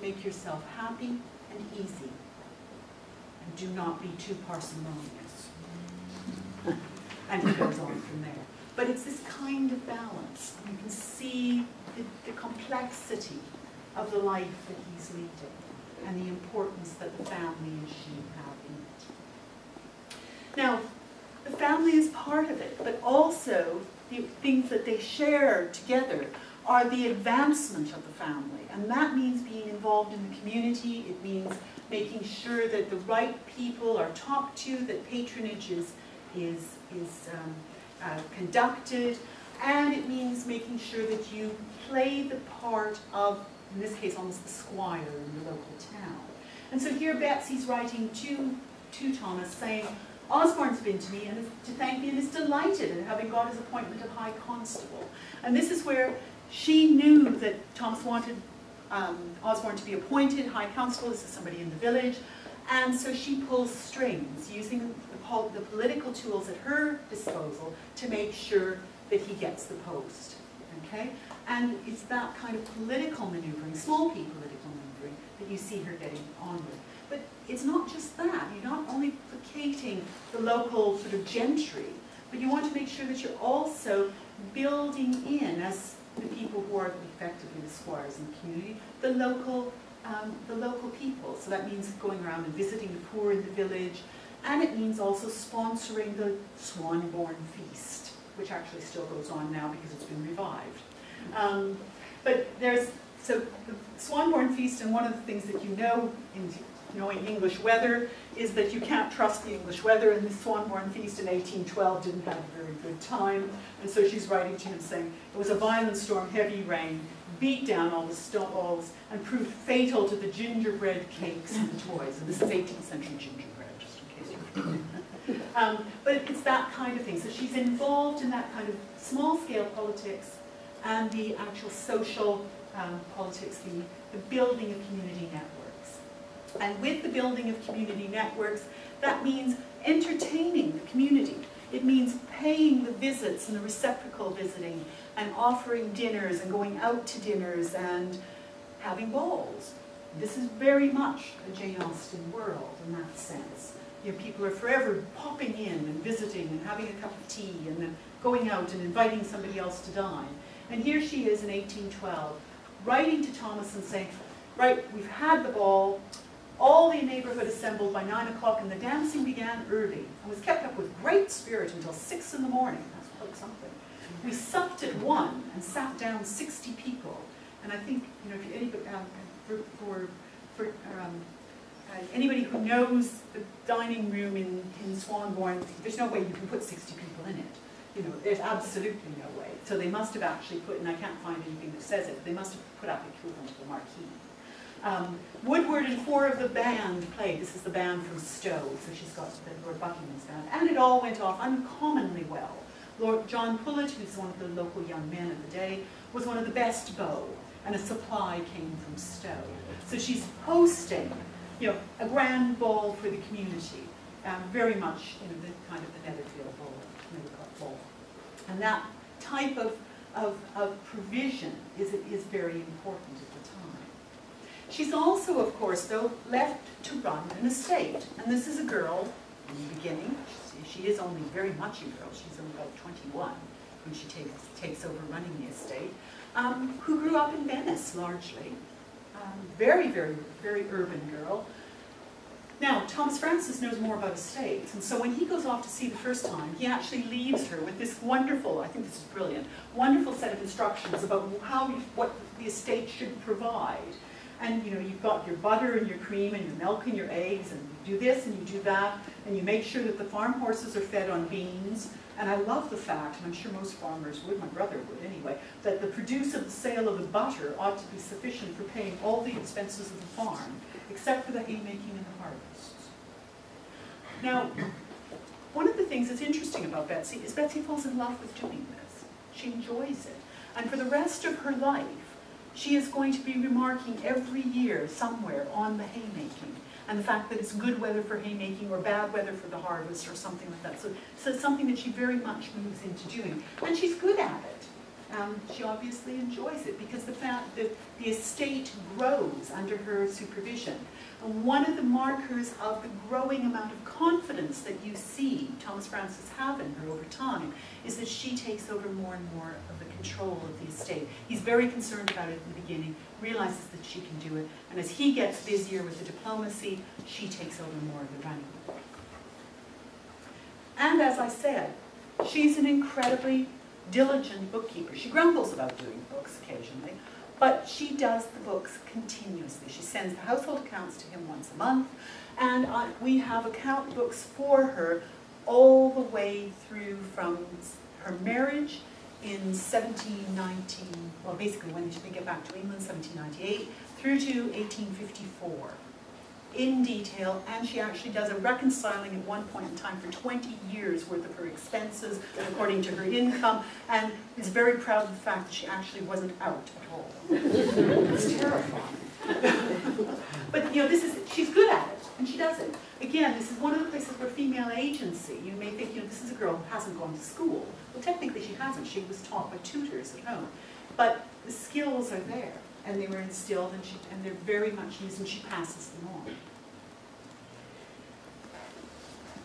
Make yourself happy and easy, and do not be too parsimonious. And he goes on from there. But it's this kind of balance. You can see the complexity of the life that he's leading and the importance that the family and she have in it. Now, the family is part of it, but also the things that they share together are the advancement of the family. And that means being involved in the community. It means making sure that the right people are talked to, that patronage is conducted, and it means making sure that you play the part of, in this case, almost the squire in the local town. And so here Betsy's writing to Thomas saying, Osborne's been to me and to thank me and is delighted at having got his appointment of High Constable. And this is where she knew that Thomas wanted Osborne to be appointed High Constable. This is somebody in the village. And so she pulls strings, using the political tools at her disposal to make sure that he gets the post. Okay? And it's that kind of political maneuvering, small p political maneuvering, that you see her getting on with. But it's not just that. You're not only placating the local sort of gentry, but you want to make sure that you're also building in, as the people who are effectively the squires in the community, the local people. So that means going around and visiting the poor in the village, and it means also sponsoring the Swanborn Feast, which actually still goes on now because it's been revived. But so the Swanborn Feast, and one of the things that you know in knowing English weather is that you can't trust the English weather, and the Swanborn Feast in 1812 didn't have a very good time. And so she's writing to him saying, it was a violent storm, heavy rain, beat down all the stalls, and proved fatal to the gingerbread cakes and the toys. And this is 18th century gingerbread, just in case you're forgetting. But it's that kind of thing. So she's involved in that kind of small-scale politics and the actual social politics, the building of community networks. And with the building of community networks, that means entertaining the community. It means paying the visits and the reciprocal visiting and offering dinners and going out to dinners and having balls. This is very much a Jane Austen world in that sense. You know, people are forever popping in and visiting and having a cup of tea and then going out and inviting somebody else to dine. And here she is in 1812, writing to Thomas and saying, right, we've had the ball, all the neighborhood assembled by 9 o'clock, and the dancing began early and was kept up with great spirit until 6 in the morning. That's quite something. We supped at 1 and sat down 60 people. And I think, you know, if anybody, for anybody who knows the dining room in Swanbourne, there's no way you can put 60 people in it. You know, there's absolutely no way. So they must have actually put, and I can't find anything that says it, but they must have put out the equivalent of the marquee. Woodward and 4 of the band played. This is the band from Stowe, so she's got the Lord Buckingham's band. And it all went off uncommonly well. Lord John Pullet, who's one of the local young men of the day, was one of the best beaux, and a supply came from Stowe. So she's hosting, you know, a grand ball for the community, very much, you know, the kind of the Netherfield ball, Nethercutt ball. And that type of provision is very important at the time. She's also, of course, though, left to run an estate. And this is a girl, in the beginning, she is only very much a girl, she's only about 21 when she takes over running the estate, who grew up in Venice, largely. Very, very, very urban girl. Now, Thomas Francis knows more about estates, and so when he goes off to sea the first time, he actually leaves her with this wonderful, I think this is brilliant, wonderful set of instructions about what the estate should provide. And you know, you've got your butter and your cream and your milk and your eggs, and you do this and you do that, and you make sure that the farm horses are fed on beans. And I love the fact, and I'm sure most farmers would, my brother would anyway, that the produce of the sale of the butter ought to be sufficient for paying all the expenses of the farm, except for the haymaking and the harvests. Now, one of the things that's interesting about Betsy is Betsy falls in love with doing this. She enjoys it. And for the rest of her life, she is going to be remarking every year somewhere on the haymaking and the fact that it's good weather for haymaking or bad weather for the harvest or something like that. So it's something that she very much moves into doing. And she's good at it. She obviously enjoys it because the fact that the estate grows under her supervision. And one of the markers of the growing amount of confidence that you see Thomas Francis have in her over time is that she takes over more and more of the control of the estate. He's very concerned about it in the beginning, realizes that she can do it, and as he gets busier with the diplomacy, she takes over more of the running. And as I said, she's an incredibly diligent bookkeeper. She grumbles about doing books occasionally, but she does the books continuously. She sends the household accounts to him once a month, and we have account books for her all the way through from her marriage in 1719, well basically when they get back to England, 1798, through to 1854. In detail, and she actually does a reconciling at one point in time for 20 years worth of her expenses according to her income, and is very proud of the fact that she actually wasn't out at all. It's terrifying. But you know, she's good at it, and she does it. Again, this is one of the places where female agency, you may think, you know, this is a girl who hasn't gone to school. Well, technically she hasn't. She was taught by tutors at home. But the skills are there. And they were instilled, and they're very much used, and she passes them on.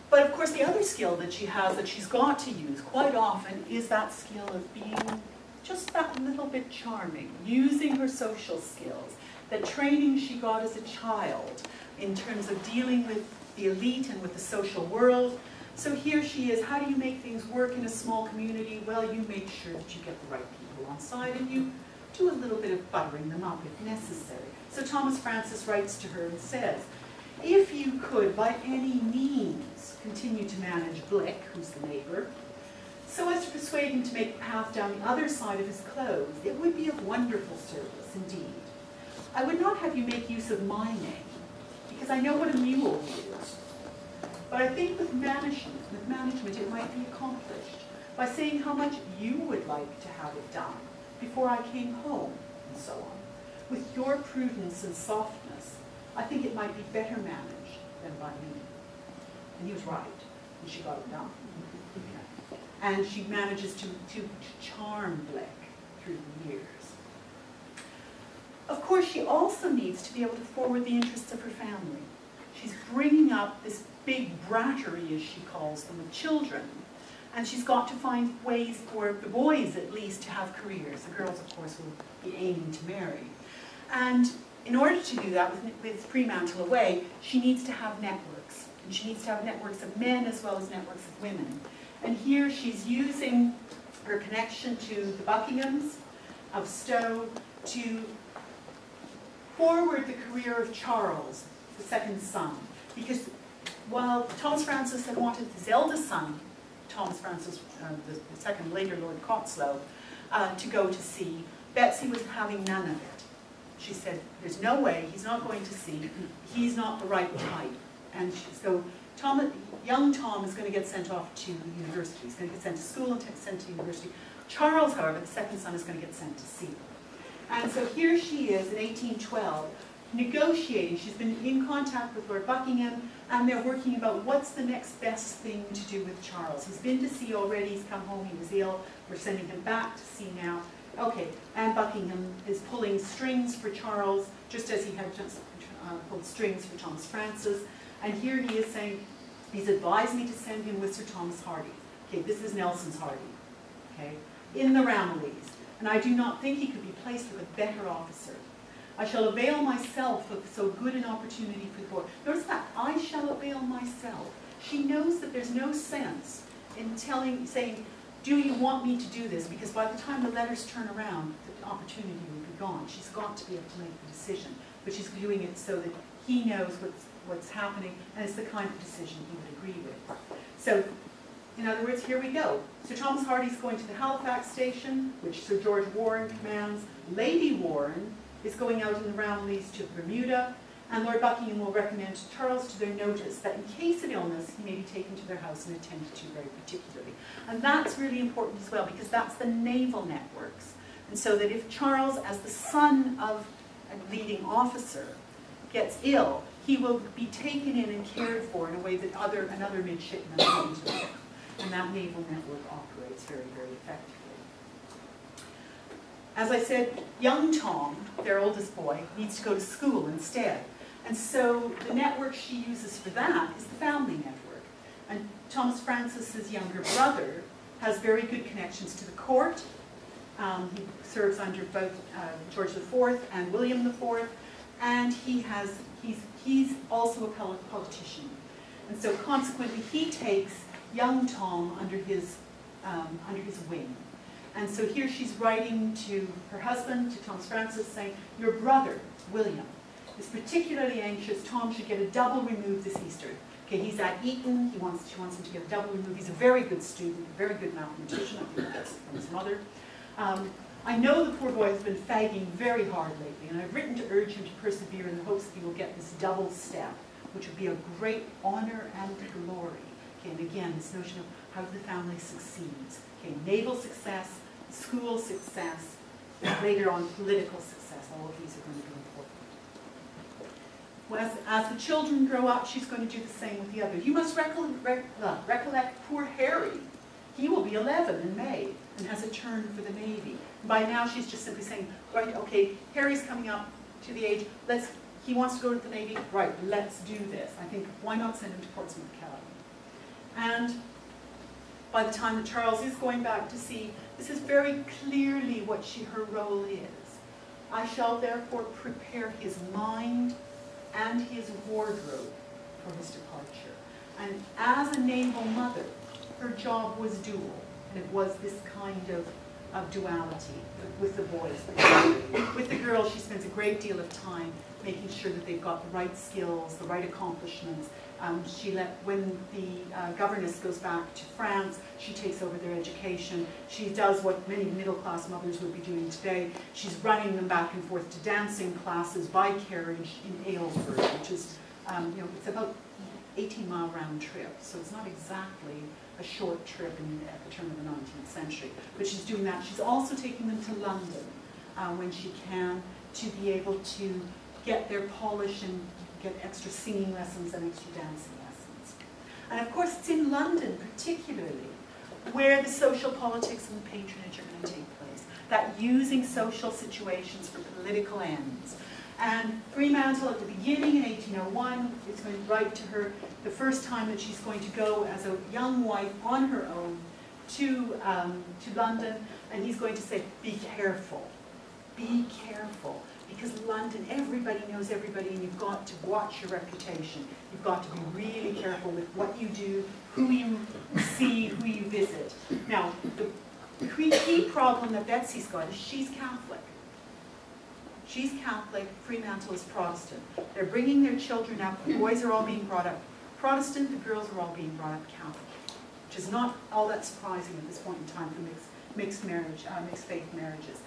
But of course, the other skill that she has that she's got to use quite often is that skill of being just that little bit charming, using her social skills, that training she got as a child in terms of dealing with the elite and with the social world. So here she is, how do you make things work in a small community? Well, you make sure that you get the right people on side, and you do a little bit of buttering them up if necessary. So Thomas Francis writes to her and says, if you could by any means continue to manage Blick, who's the neighbor, so as to persuade him to make a path down the other side of his clothes, it would be of wonderful service indeed. I would not have you make use of my name, because I know what a mule is. But I think with management it might be accomplished by saying how much you would like to have it done before I came home, and so on. With your prudence and softness, I think it might be better managed than by me. And he was right, and she got it done. And she manages to charm Blick through the years. Of course, she also needs to be able to forward the interests of her family. She's bringing up this big brattery, as she calls them, of children. And she's got to find ways for the boys, at least, to have careers. The girls, of course, will be aiming to marry. And in order to do that, with Fremantle away, she needs to have networks. And she needs to have networks of men as well as networks of women. And here she's using her connection to the Buckinghams of Stowe to forward the career of Charles, the second son, because while Thomas Francis had wanted his eldest son, Thomas Francis, the second later Lord Cotslow, to go to sea, Betsy was having none of it. She said, there's no way, he's not going to sea, he's not the right type. And so young Tom is going to get sent off to university. He's going to get sent to school and sent to university. Charles, however, the second son, is going to get sent to sea. And so here she is in 1812, negotiating. She's been in contact with Lord Buckingham, and they're working about what's the next best thing to do with Charles. He's been to sea already, he's come home, he was ill, we're sending him back to sea now. Okay, and Buckingham is pulling strings for Charles, just as he had just pulled strings for Thomas Francis. And here he is saying, he's advised me to send him with Sir Thomas Hardy. Okay, this is Nelson's Hardy, okay, in the Ramillies. And I do not think he could be placed with a better officer. I shall avail myself of so good an opportunity for the boy. Notice that, I shall avail myself. She knows that there's no sense in saying, do you want me to do this? Because by the time the letters turn around, the opportunity will be gone. She's got to be able to make the decision. But she's doing it so that he knows what's happening, and it's the kind of decision he would agree with. So, in other words, here we go. Sir Thomas Hardy's going to the Halifax station, which Sir George Warren commands. Lady Warren is going out in the Ramillies to Bermuda, and Lord Buckingham will recommend Charles to their notice that in case of illness, he may be taken to their house and attended to very particularly. And that's really important as well, because that's the naval networks. And so that if Charles, as the son of a leading officer, gets ill, he will be taken in and cared for in a way that another midshipman wouldn't do. And that naval network operates very, very effectively. As I said, young Tom, their oldest boy, needs to go to school instead. And so the network she uses for that is the family network. And Thomas Francis's younger brother has very good connections to the court. He serves under both George IV and William IV, and he's also a politician. And so consequently, he takes young Tom under his wing. And so here she's writing to her husband, to Thomas Francis, saying, your brother, William, is particularly anxious Tom should get a double remove this Easter. Okay, he's at Eton, she wants him to get a double remove. He's a very good student, a very good mathematician, I think that's from his mother. I know the poor boy has been fagging very hard lately, and I've written to urge him to persevere in the hopes that he will get this double step, which would be a great honor and glory. Okay, and again, this notion of how the family succeeds. Okay, naval success, school success, and later on political success. All of these are going to be important. Well, as the children grow up, she's going to do the same with the others. You must recollect poor Harry. He will be 11 in May and has a turn for the Navy. By now, she's just simply saying, right, okay, Harry's coming up to the age, he wants to go to the Navy, right, let's do this. I think, why not send him to Portsmouth Academy? And by the time that Charles is going back to sea, this is very clearly what her role is. I shall therefore prepare his mind and his wardrobe for his departure. And as a naval mother, her job was dual, and it was this kind of duality with the boys. With the girls, she spends a great deal of time making sure that they've got the right skills, the right accomplishments. When the governess goes back to France, she takes over their education. She does what many middle-class mothers would be doing today. She's running them back and forth to dancing classes by carriage in Aylesbury, which is, it's about 18-mile round trip, so it's not exactly a short trip at the turn of the 19th century. But she's doing that. She's also taking them to London when she can, to be able to get their polish and get extra singing lessons and extra dancing lessons. And of course, it's in London particularly where the social politics and the patronage are going to take place, that using social situations for political ends. And Fremantle, at the beginning in 1801, is going to write to her the first time that she's going to go as a young wife on her own to London, and he's going to say, be careful, because London, everybody knows everybody, and you've got to watch your reputation. You've got to be really careful with what you do, who you see, who you visit. Now, the key problem that Betsy's got is she's Catholic. She's Catholic, Fremantle is Protestant. They're bringing their children up, the boys are all being brought up Protestant, the girls are all being brought up Catholic, which is not all that surprising at this point in time for mixed faith marriages.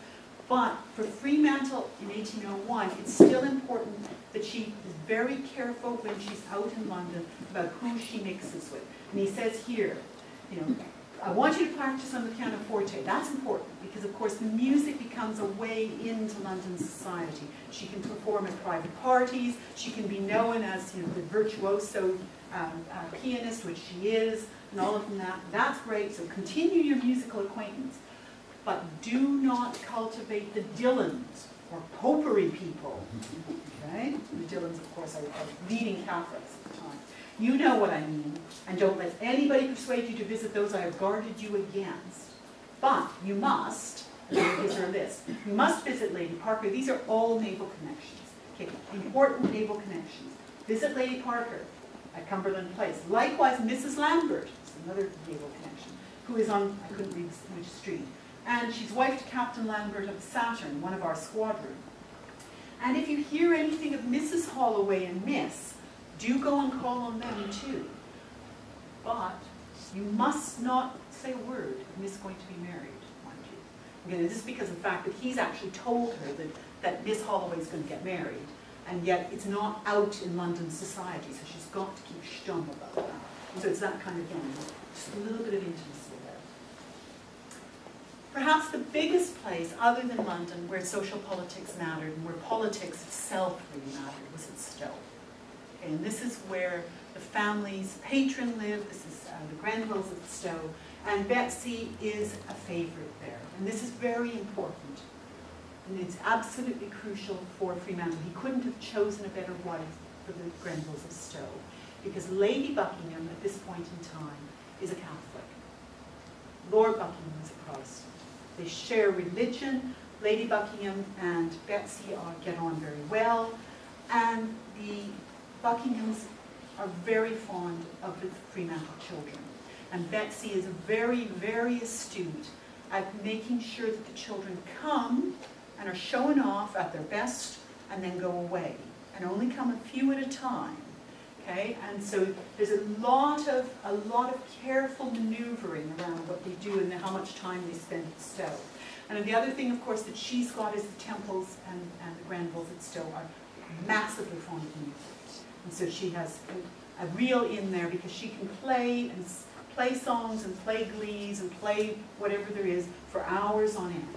But for Fremantle in 1801, it's still important that she is very careful when she's out in London about who she mixes with. And he says here, you know, I want you to practice on the pianoforte. That's important because, of course, the music becomes a way into London society. She can perform at private parties. She can be known as, you know, the virtuoso pianist, which she is, and all of that. That's great. So continue your musical acquaintance. But do not cultivate the Dillons, or popery people. Okay? The Dillons, of course, are leading Catholics at the time. You know what I mean, and don't let anybody persuade you to visit those I have guarded you against. But you must, here's her list, you must visit Lady Parker. These are all naval connections. Okay, important naval connections. Visit Lady Parker at Cumberland Place. Likewise, Mrs. Lambert, another naval connection, who is on, I couldn't read which street. And she's wife to Captain Lambert of Saturn, one of our squadron. And if you hear anything of Mrs. Holloway and Miss, do go and call on them too. But you must not say a word of Miss going to be married, mind you. Okay, this is because of the fact that he's actually told her that Miss Holloway is going to get married, and yet it's not out in London society, so she's got to keep stum about that. And so it's that kind of thing, just a little bit of intimacy there. Perhaps the biggest place, other than London, where social politics mattered and where politics itself really mattered was at Stowe. Okay, and this is where the family's patron lived. This is the Grenvilles at Stowe. And Betsy is a favorite there. And this is very important. And it's absolutely crucial for Fremantle. He couldn't have chosen a better wife for the Grenvilles of Stowe, because Lady Buckingham at this point in time is a Catholic. Lord Buckingham is a Protestant. They share religion. Lady Buckingham and Betsy get on very well. And the Buckinghams are very fond of the Fremantle children. And Betsy is very, very astute at making sure that the children come and are shown off at their best and then go away, and only come a few at a time. Okay? And so there's a lot of careful maneuvering around what they do and how much time they spend at Stowe. And the other thing, of course, that she's got is the Temples and the Grenvilles at Stowe are massively fond of music. And so she has a reel in there because she can play songs and play glees and play whatever there is for hours on end.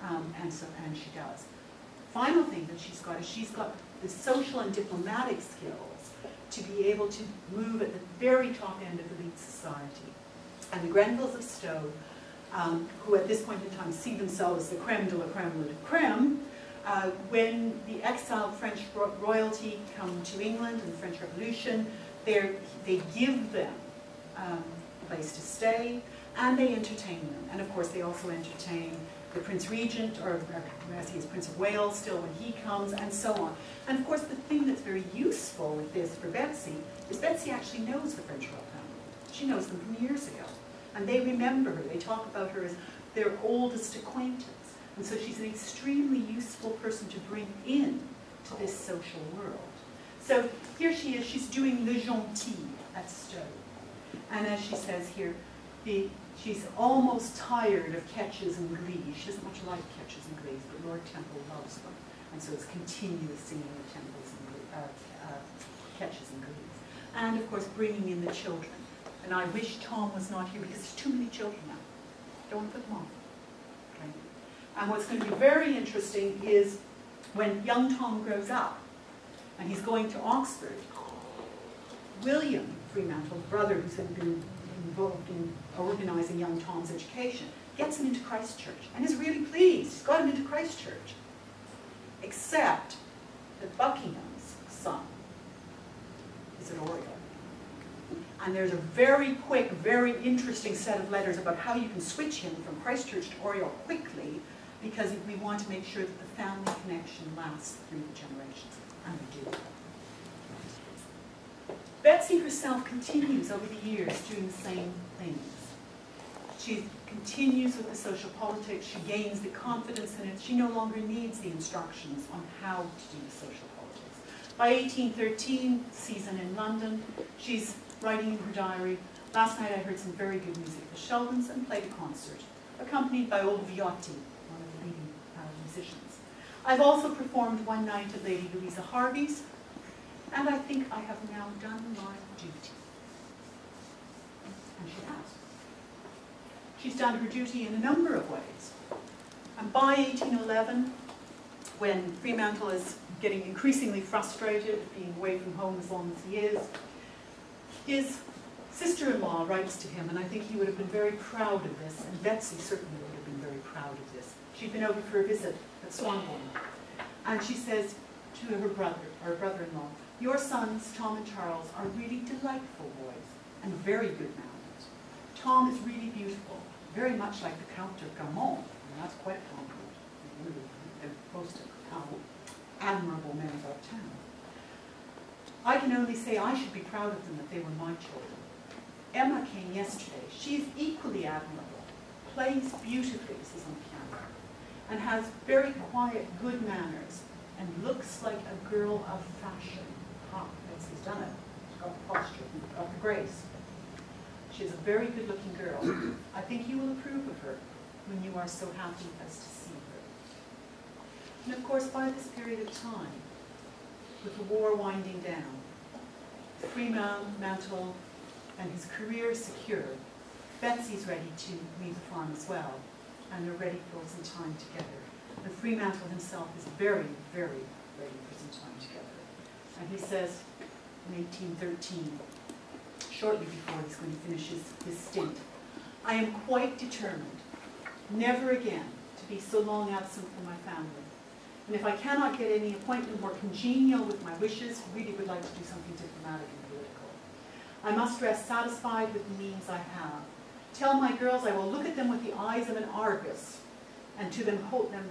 And she does. Final thing that she's got is she's got the social and diplomatic skills to be able to move at the very top end of elite society. And the Grenvilles of Stowe, who at this point in time see themselves the creme de la creme de la creme, when the exiled French royalty come to England in the French Revolution, they give them a place to stay, and they entertain them. And of course they also entertain the Prince Regent, or as he is Prince of Wales still when he comes, and so on. And of course the thing that's very useful with this for Betsy is Betsy actually knows the French royal family. She knows them from years ago. And they remember her. They talk about her as their oldest acquaintance. And so she's an extremely useful person to bring in to this social world. So here she is, she's doing le gentil at Stowe. And as she says here, she's almost tired of catches and glees. She doesn't much like catches and glees, but Lord Temple loves them. And so it's continuous singing of temples and catches and glees. And of course bringing in the children. And I wish Tom was not here because there's too many children now. Don't want to put them on. Okay. And what's going to be very interesting is when young Tom grows up and he's going to Oxford, William Fremantle, the brother who's been involved in organizing young Tom's education, gets him into Christ Church and is really pleased. He's got him into Christ Church. Except that Buckingham's son is at Oriel. And there's a very quick, very interesting set of letters about how you can switch him from Christ Church to Oriel quickly, because we want to make sure that the family connection lasts through the generations. And we do. Betsy herself continues over the years doing the same things. She continues with the social politics. She gains the confidence in it. She no longer needs the instructions on how to do the social politics. By 1813, season in London, she's writing in her diary, "Last night I heard some very good music at the Sheldons and played a concert, accompanied by old Viotti, one of the leading musicians. I've also performed one night at Lady Louisa Harvey's, and I think I have now done my duty." And she has. She's done her duty in a number of ways. And by 1811, when Fremantle is getting increasingly frustrated at being away from home as long as he is, his sister-in-law writes to him, and I think he would have been very proud of this, and Betsy certainly would have been very proud of this. She'd been over for a visit at Swanbourne, and she says to her brother-in-law, "Your sons, Tom and Charles, are really delightful boys, and very good manners. Tom is really beautiful, very much like the Count de Gaumont," and that's quite a compliment. Really, they're most admirable men about town. "I can only say I should be proud of them if they were my children. Emma came yesterday. She is equally admirable, plays beautifully," says on the piano, "and has very quiet, good manners, and looks like a girl of fashion." Betsy's done it. She's got the posture, got the grace. "She is a very good-looking girl. I think you will approve of her when you are so happy as to see her." And of course, by this period of time, with the war winding down, Fremantle and his career secure, Betsy's ready to leave the farm as well, and they're ready for some time together. And Fremantle himself is very, very ready for some time together. And he says in 1813, shortly before he's going to finish his stint, "I am quite determined never again to be so long absent from my family. And if I cannot get any appointment more congenial with my wishes, really would like to do something diplomatic and political. I must rest satisfied with the means I have. Tell my girls I will look at them with the eyes of an Argus, and to them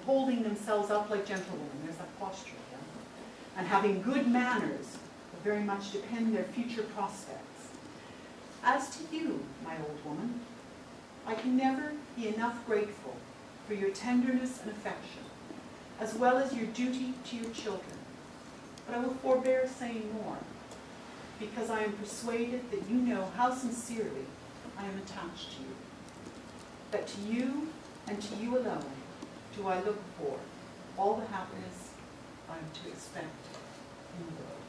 holding themselves up like gentlewomen," there's that posture again, "and having good manners, but very much depend their future prospects. As to you, my old woman, I can never be enough grateful for your tenderness and affection, as well as your duty to your children. But I will forbear saying more, because I am persuaded that you know how sincerely I am attached to you. That to you and to you alone do I look for all the happiness I am to expect in the world."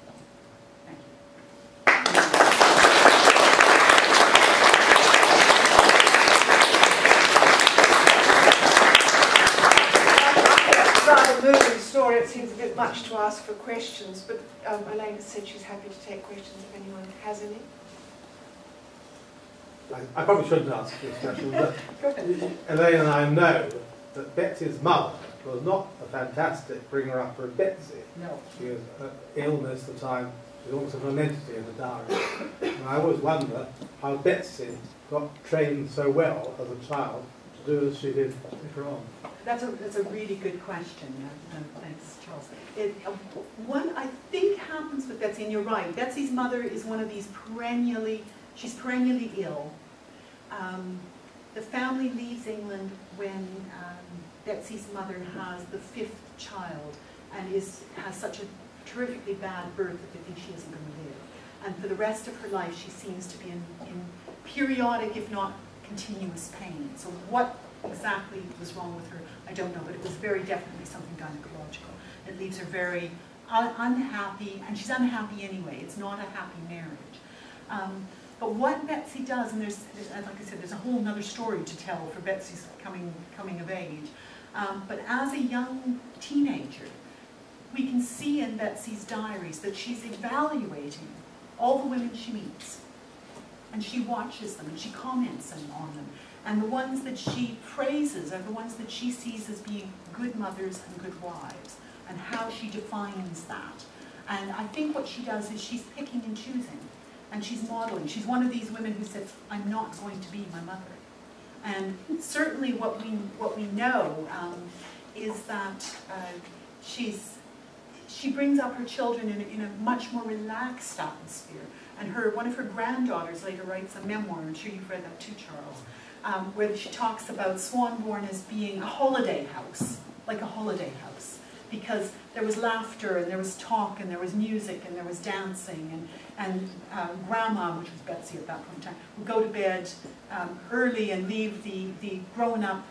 Thank you. Rather moving story. It seems a bit much to ask for questions, but Elaine has said she's happy to take questions if anyone has any. I probably shouldn't ask this question, but Elaine and I know that Betsy's mother was not a fantastic bringer-up for Betsy. No. She was ill most of the time. She was almost a nonentity in the diary. And I always wonder how Betsy got trained so well as a child to do as she did later on. That's a really good question. Thanks, Charles. One I think happens with Betsy, and you're right. Betsy's mother is one of these she's perennially ill. The family leaves England when Betsy's mother has the 5th child and has such a terrifically bad birth that they think she isn't going to live. And for the rest of her life, she seems to be in periodic, if not continuous pain. So what exactly was wrong with her, I don't know, but it was very definitely something gynecological. It leaves her very unhappy, and she's unhappy anyway. It's not a happy marriage. But what Betsy does, and there's like I said, there's a whole other story to tell for Betsy's coming of age. But as a young teenager, we can see in Betsy's diaries that she's evaluating all the women she meets. And she watches them, and she comments on them. And the ones that she praises are the ones that she sees as being good mothers and good wives, and how she defines that. And I think what she does is she's picking and choosing, and she's modeling. She's one of these women who says, "I'm not going to be my mother." And certainly what we know is that she brings up her children in a much more relaxed atmosphere. And one of her granddaughters later writes a memoir, I'm sure you've read that too, Charles, where she talks about Swanbourne as being a holiday house, like a holiday house, because there was laughter and there was talk and there was music and there was dancing, and Grandma, which was Betsy at that point in time, would go to bed early and leave the grown-up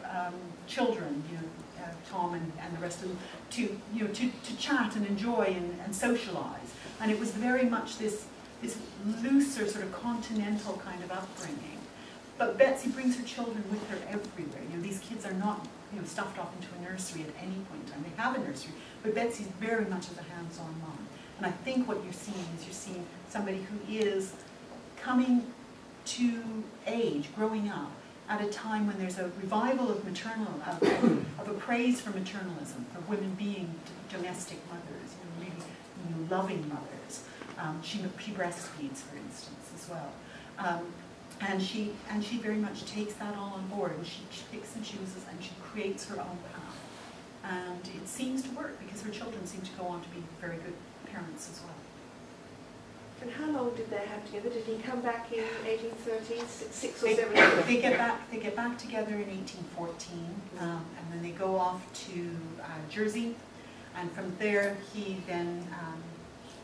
children, Tom and the rest of them, to chat and enjoy and socialize. And it was very much this looser, sort of continental kind of upbringing. But Betsy brings her children with her everywhere. These kids are not stuffed off into a nursery at any point in time. They have a nursery, but Betsy's very much as a hands-on mom. And I think what you're seeing somebody who is coming to age, growing up, at a time when there's a revival of maternal, of a praise for maternalism, for women being domestic mothers, really loving mothers. She breastfeeds, for instance, as well. And she very much takes that all on board, and she picks and chooses and she creates her own path. And it seems to work because her children seem to go on to be very good parents as well. And how long did they have together? Did he come back in 1830, 6 or 7 years? They get back together in 1814, and then they go off to Jersey, and from there he then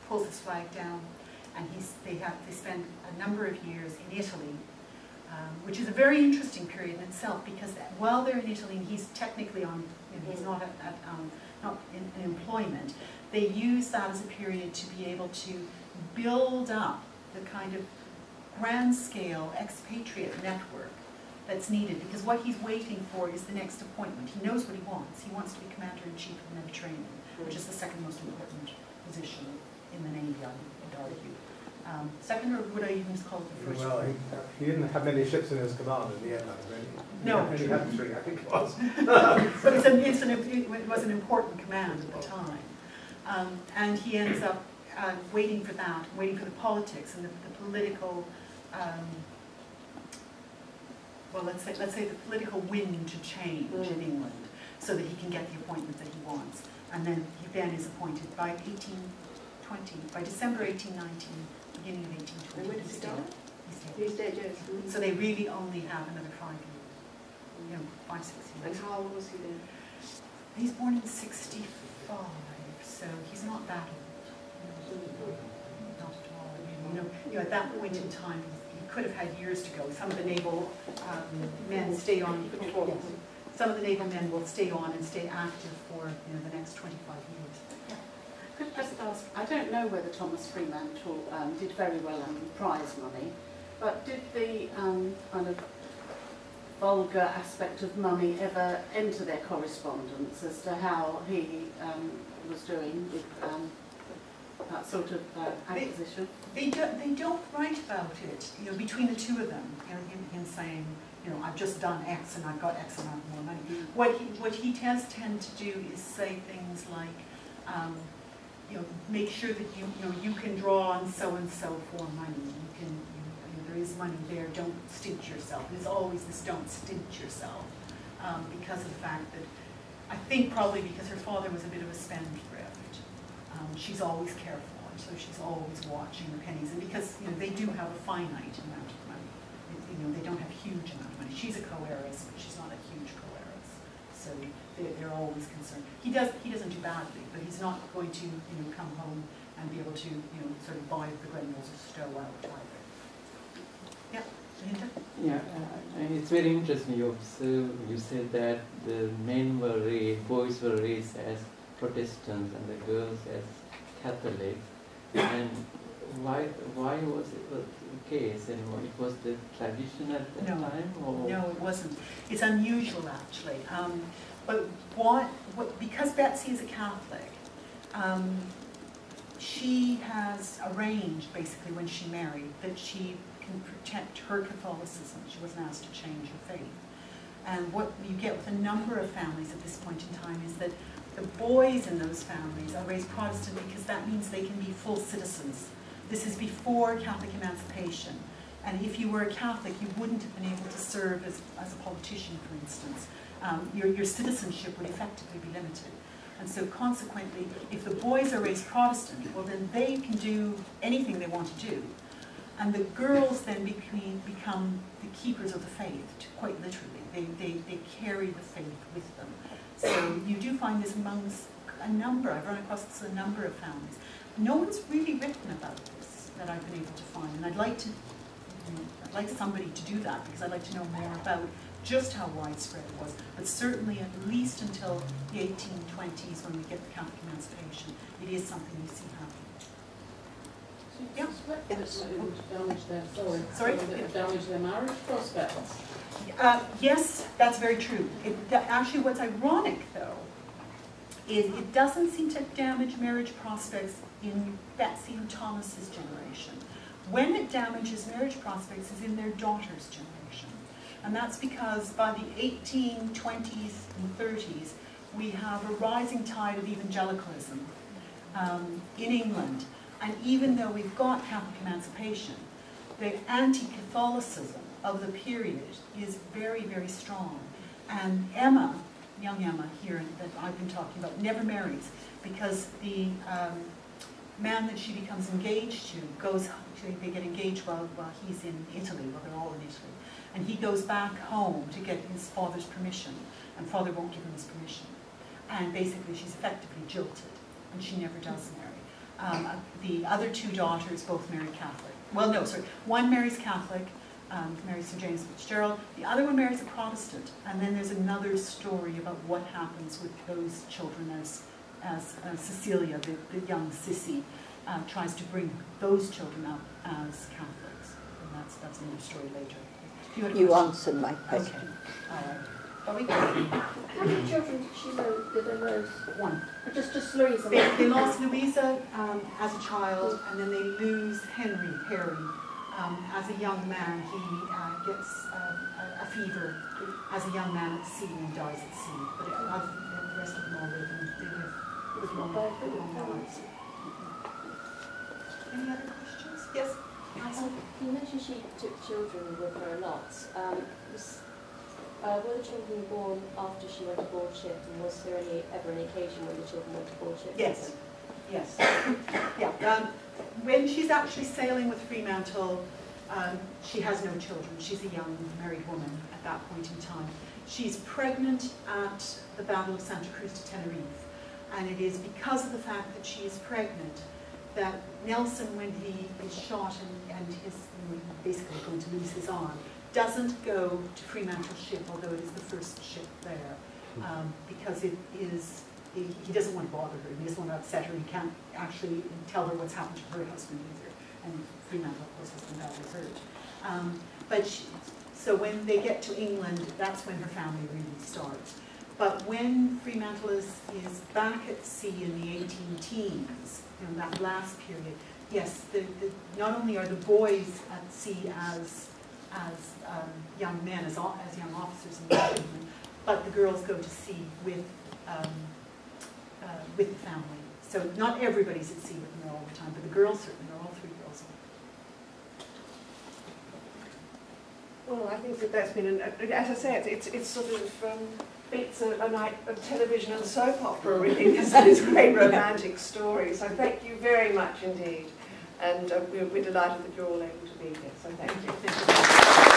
pulls his flag down, and they spend a number of years in Italy, which is a very interesting period in itself, because while they're in Italy and he's technically on, he's not not in employment, they use that as a period to be able to build up the kind of grand scale expatriate network that's needed, because what he's waiting for is the next appointment. He knows what he wants. He wants to be Commander-in-Chief of the Mediterranean, which is the second most important position in the Navy, I would argue. Second, or would I even call it the first? Well, he didn't have many ships in his command in the end, really. No. He had 3, I think it was. But it was an important command at the time. And he ends up waiting for that, waiting for the politics and the political, well, let's say the political wind to change in England, so that he can get the appointment that he wants. And then he then is appointed by 1820, by December 1819, beginning of 1820. When did he die? He's dead, yes. So they really only have another 5 years, 5, 6 years. And how old was he then? He's born in 65, so he's not that old. Not at all. At that point in time, he could have had years to go. Some of the naval men stay on. Yes. Some of the naval men will stay on and stay active for the next 25 years. Yeah. Could I just ask? I don't know whether Thomas Fremantle did very well on prize money, but did the kind of vulgar aspect of money ever enter their correspondence as to how he was doing with that sort of acquisition? They don't write about it, between the two of them, him saying, I've just done X and I've got X amount more money. What he does tend to do is say things like, make sure that you can draw on so and so for money. There is money there. Don't stint yourself. There's always this "don't stint yourself," because of the fact that I think probably because her father was a bit of a spendthrift. She's always careful, and so she's always watching the pennies. And because they do have a finite amount of money, they don't have a huge amount of money. She's a co-heiress, but she's not a huge co-heiress. So they're always concerned. He doesn't do badly, but he's not going to come home and be able to sort of buy the granules of Stowe out either. Yeah, Linda? Yeah, it's very interesting. You said that the men were raised, boys were raised as Protestants and the girls as Catholics. And why was it the case anymore? It was the tradition at that time? Or? No, it wasn't. It's unusual, actually. But because Betsy is a Catholic, she has arranged, basically, when she married, that she can protect her Catholicism. She wasn't asked to change her faith. And what you get with a number of families at this point in time is that the boys in those families are raised Protestant because that means they can be full citizens. This is before Catholic emancipation. And if you were a Catholic, you wouldn't have been able to serve as a politician, for instance. Your citizenship would effectively be limited. And so consequently, if the boys are raised Protestant, well then they can do anything they want to do. And the girls then become the keepers of the faith, quite literally. They carry the faith with them. So you do find this amongst a number, I've run across this in a number of families. No one's really written about this that I've been able to find, and I'd like somebody to do that, because I'd like to know more about just how widespread it was, but certainly at least until the 1820s when we get the Catholic emancipation, it is something you see happening. Sorry? Damage their marriage prospects. Yes, that's very true. Actually, what's ironic, though, is it doesn't seem to damage marriage prospects in Betsy and Thomas's generation. When it damages marriage prospects is in their daughter's generation. And that's because by the 1820s and 30s, we have a rising tide of evangelicalism in England. And even though we've got Catholic emancipation, the anti-Catholicism of the period is very, very strong. And Emma, young Emma here that I've been talking about, never marries because the man that she becomes engaged to goes, they get engaged while he's in Italy, well they're all in Italy. And he goes back home to get his father's permission, and father won't give him his permission. And basically she's effectively jilted, and she never does marry. The other two daughters both marry Catholic. Well, no, sorry. One marries Catholic, marries St. James Fitzgerald. The other one marries a Protestant. And then there's another story about what happens with those children as Cecilia, the young Sissy, tries to bring those children up as Catholics. And that's another story later. You answered my question. Okay. All right. Are we How many children did they lose? One. Just Louisa? They lost Louisa as a child, and then they lose Harry. As a young man, he gets a fever as a young man at sea and dies at sea. But the rest of them all live with long lives. Any other questions? Yes? You mentioned she took children with her a lot. Were the children born after she went aboard ship, and was there ever any occasion when the children went aboard ship? Yes. Yes. Yeah. When she's actually sailing with Fremantle, she has no children. She's a young married woman at that point in time. She's pregnant at the Battle of Santa Cruz de Tenerife, and it is because of the fact that she is pregnant that Nelson, when he is shot and he's basically going to lose his arm, doesn't go to Fremantle ship, although it is the first ship there, because it is, he doesn't want to bother her, he doesn't want to upset her, he can't actually tell her what's happened to her husband either, and Fremantle, of course, has been badly hurt. So when they get to England, that's when her family really starts. But when Fremantle is back at sea in the 18-teens, in that last period, yes, not only are the boys at sea as young men, as young officers and gentlemen, but the girls go to sea with the family. So not everybody's at sea with them all the time, but the girls certainly are, all three girls are. Well, I think that's been, as I say, it's sort of beats a night of television and soap opera, really, this great romantic story. So thank you very much indeed. And we're delighted that you're all able to be here. So thank you.